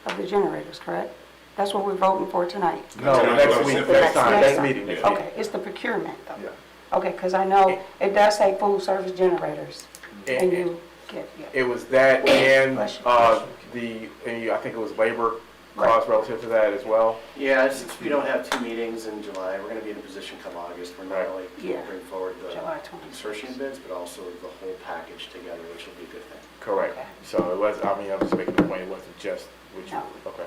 of the generators, correct? That's what we're voting for tonight. No, next week, next time, next meeting, next meeting. Okay, it's the procurement though. Yeah. Okay, because I know it does say food service generators, and you get, yeah. It was that and, Bless you. I think it was labor costs relative to that as well. Yeah, we don't have 2 meetings in July. We're going to be in a position come August. We're not only Yeah. bring forward the July 20th. consortium bids, but also the whole package together, which will be a good thing. Correct. Okay. So it was, I'm just making the point, it wasn't just what you, No. okay.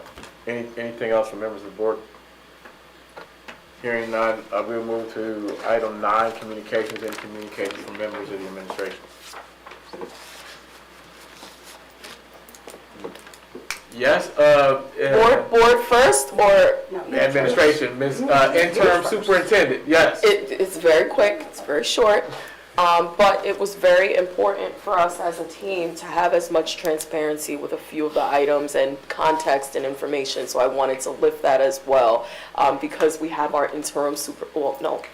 Anything else from members of the board? Hearing none, we'll move to item 9, communications and communications from members of the administration. Yes, Board first, or No, administration, Ms. Interim Superintendent, yes. it's very quick, it's very short. But it was very important for us as a team to have as much transparency with a few of the items and context and information, so I wanted to lift that as well. Because we have our interim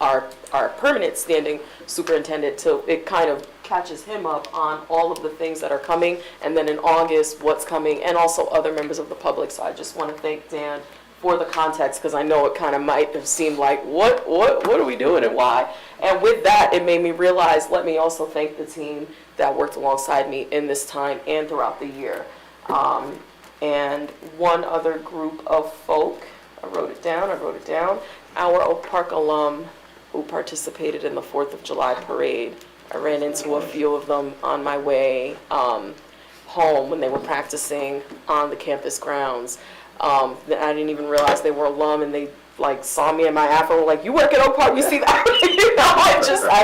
our permanent standing superintendent, so it kind of catches him up on all of the things that are coming, and then in August, what's coming, and also other members of the public. So I just want to thank Dan for the context, because I know it kind of might have seemed like, what are we doing and why? And with that, it made me realize, let me also thank the team that worked alongside me in this time and throughout the year. And one other group of folk, I wrote it down, our Oak Park alum who participated in the 4th of July parade. I ran into a few of them on my way home when they were practicing on the campus grounds. I didn't even realize they were alum, and they saw me in my afro, were like, "You work at Oak Park, you see that?"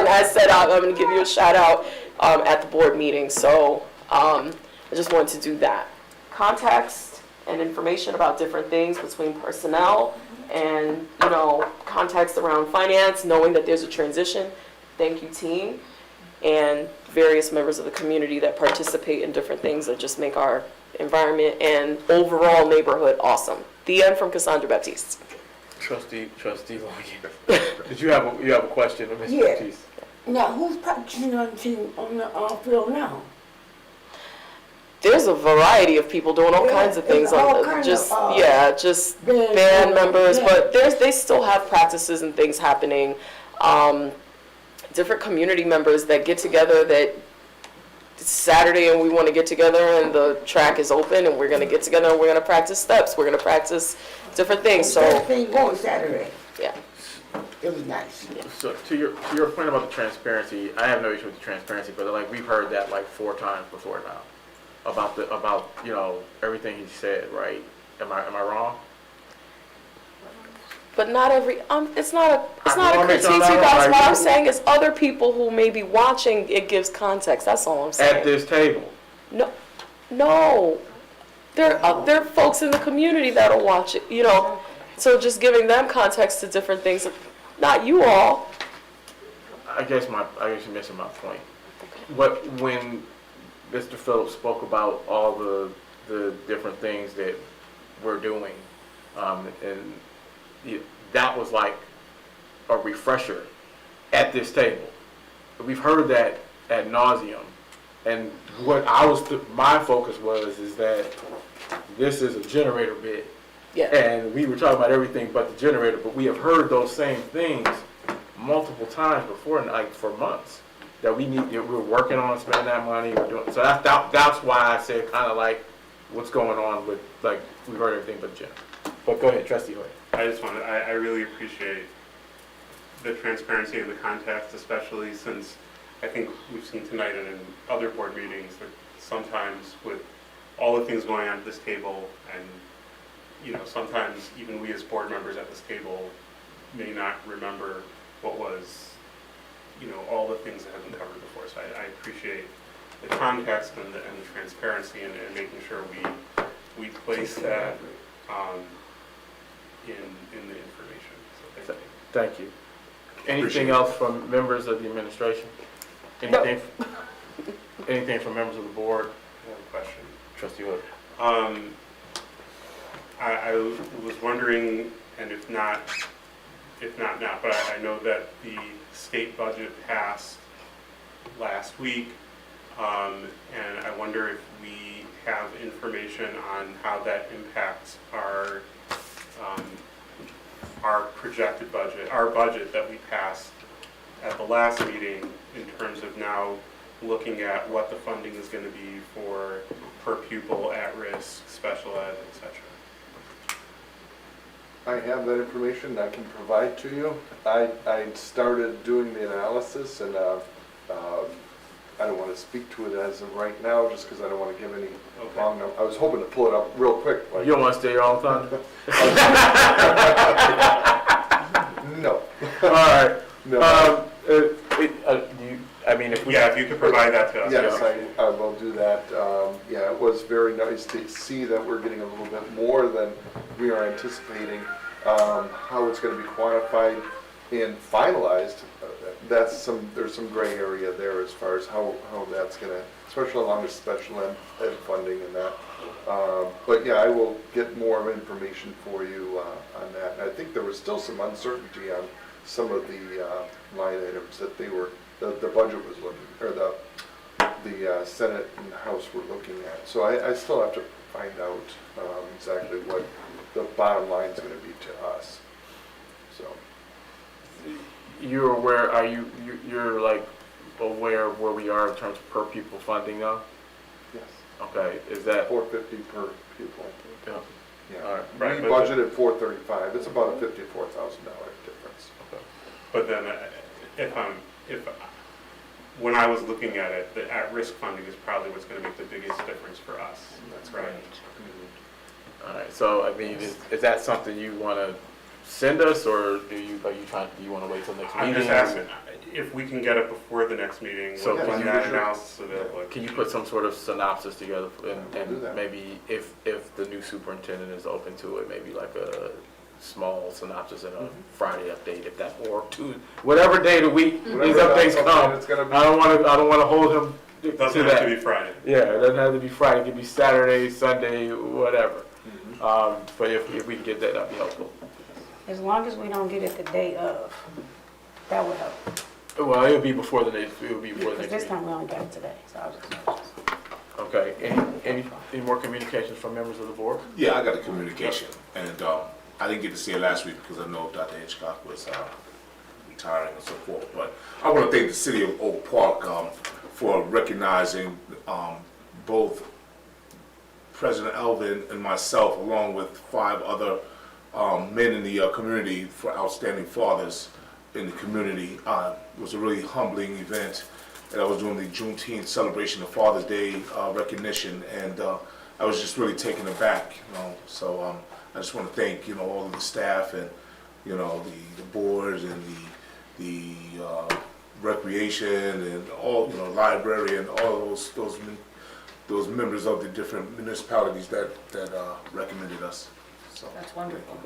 I said, I'm going to give you a shout out at the board meeting. So I just wanted to do that. Context and information about different things between personnel and, context around finance, knowing that there's a transition. Thank you, team, and various members of the community that participate in different things that just make our environment and overall neighborhood awesome. The end from Cassandra Baptiste. Trustee Logan. Did you have a question, Ms. Yeah. Baptiste? Now, who's practicing on the team on the field now? There's a variety of people doing all Yeah, kinds of things. it's all kind Just of, band members, yeah. but they still have practices and things happening. Different community members that get together, that it's Saturday and we want to get together and the track is open and we're going to get together and we're going to practice steps. We're going to practice different things. So That thing going Saturday. yeah. It was nice. So to your point about the transparency, I have no issue with the transparency, but we've heard that 4 times before now about everything he said, right? Am I wrong? But not every, it's not a wanna make critique, sure you I'm guys. right. What I'm saying is other people who may be watching, it gives context. That's all I'm saying. At this table. No, there are folks in the community that'll watch it, you know. So just giving them context to different things, not you all. I guess you're missing my point. When Mr. Phillips spoke about all the different things that we're doing, and that was like a refresher at this table. We've heard that ad nauseum, and what my focus is that this is a generator bid. Yeah. And we were talking about everything but the generator, but we have heard those same things multiple times before, like for months, that we're working on spending that money. We're doing so. That's why I said kind of like what's going on with, like, we've heard everything but the generator. But go ahead, Trustee Hoy. I really appreciate the transparency and the context, especially since I think we've seen tonight and in other board meetings that sometimes with all the things going on at this table, and you know, sometimes even we as board members at this table may not remember what was, you know, all the things that have been covered before. So I appreciate the context and the transparency and making sure we place that in the information. So Thank you. Anything Appreciate else from members of the administration? Anything? Anything from members of the board? I have a question. Trustee Hood. I was wondering, and if not now, but I know that the state budget passed last week, and I wonder if we have information on how that impacts our projected budget, our budget that we passed at the last meeting, in terms of now looking at what the funding is going to be for per pupil, at risk, special ed, etc. I have that information I can provide to you. I started doing the analysis, and I don't want to speak to it as of right now, just because I don't want to give any wrong number. I was hoping to pull it up real quick. Like, You don't want to stay your own thunder? no. All right. No. If you could provide that to us. Yes, I will do that. Yeah, it was very nice to see that we're getting a little bit more than we are anticipating. How it's going to be quantified and finalized, there's some gray area there as far as how that's going to, especially along with special ed funding and that. But yeah, I will get more information for you on that. And I think there was still some uncertainty on some of the line items that the budget was looking, or the Senate and the House were looking at. So I still have to find out exactly what the bottom line is going to be to us. So You're aware? You're like aware of where we are in terms of per pupil funding now? yes, Okay, is that? $450 per pupil. Yeah. Yeah, All right, we budgeted $435. It's about a $54,000 difference. But then, when I was looking at it, the at-risk funding is probably what's going to make the biggest difference for us. That's right. All right. So is that something you want to send us, or do you want to wait till next I'm meeting? just asking if we can get it before the next meeting. So when can that you- analysis is available. Can you put some sort of synopsis together, We'll do and that. maybe if the new superintendent is open to it, maybe like a small synopsis and a Friday update, if that, or Tuesday, whatever day of the week these Whatever updates update come. it's gonna be. I don't want to hold him It to doesn't that. have to be Friday. Yeah, it doesn't have to be Friday. It could be Saturday, Sunday, whatever. Mhm. But if we can get that, that'd be helpful. As long as we don't get it the day of, that would help. Well, it'll be before the next. It'll be before the Because next this meeting. time we only got it today, so I was just. Okay. Any more communications from members of the board? Yeah, I got a communication, and I didn't get to see it last week because I know Dr. Hitchcock was retiring and so forth. But I want to thank the city of Oak Park for recognizing both President Elvin and myself, along with 5 other men in the community, for outstanding fathers in the community. It was a really humbling event. And I was doing the Juneteenth celebration of Father's Day recognition, and I was just really taken aback, So I just want to thank, all of the staff and, the board and the recreation and all, library and all of those members of the different municipalities that recommended us. So, That's wonderful.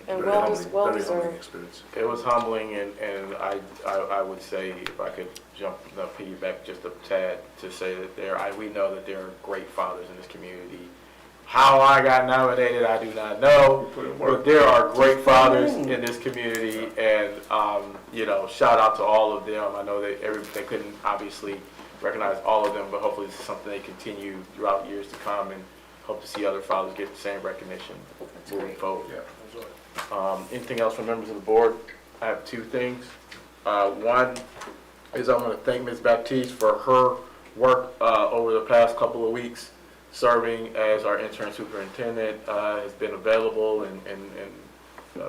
And very well humbling, very humbling deserved. experience. It was humbling, and I would say, if I could jump the piggyback just a tad, to say that we know that there are great fathers in this community. How I got nominated, I do not know, but there are great fathers in this community, and, you know, shout out to all of them. I know that they couldn't obviously recognize all of them, but hopefully this is something they continue throughout years to come, and hope to see other fathers get the same recognition moving forward. Anything else from members of the board? I have two things. One is I'm going to thank Ms. Baptiste for her work over the past couple of weeks, serving as our interim superintendent. Has been available and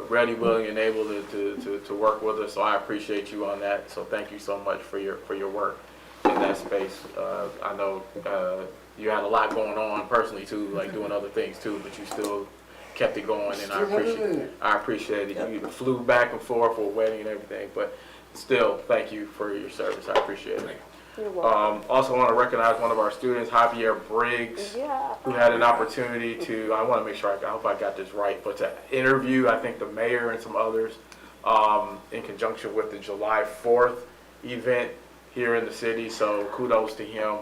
ready, willing, and able to work with us. So I appreciate you on that. So thank you so much for your work in that space. I know you had a lot going on personally too, like doing other things too, but you still kept it going, and I appreciate it. You flew back and forth for a wedding and everything, but still, thank you for your service. I appreciate it. You're welcome. Also want to recognize one of our students, Javier Briggs, Yeah. who had an opportunity to, I want to make sure, I hope I got this right, but to interview, I think, the mayor and some others in conjunction with the July 4th event here in the city. So kudos to him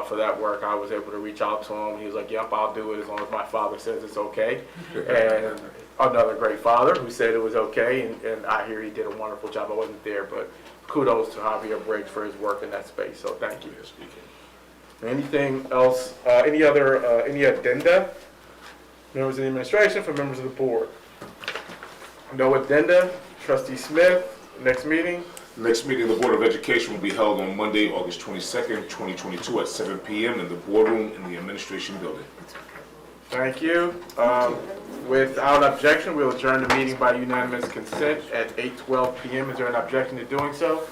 for that work. I was able to reach out to him. He was like, yep, I'll do it as long as my father says it's okay. And another great father who said it was okay, and I hear he did a wonderful job. I wasn't there, but kudos to Javier Briggs for his work in that space, so thank you. Anything else, any addenda? Members of the administration, for members of the board? No addenda. Trustee Smith, next meeting? Next meeting of the Board of Education will be held on Monday, August 22nd, 2022 at 7 p.m. in the boardroom in the administration building. Thank you. Without objection, we'll adjourn the meeting by unanimous consent at 8:12 p.m. Is there an objection to doing so?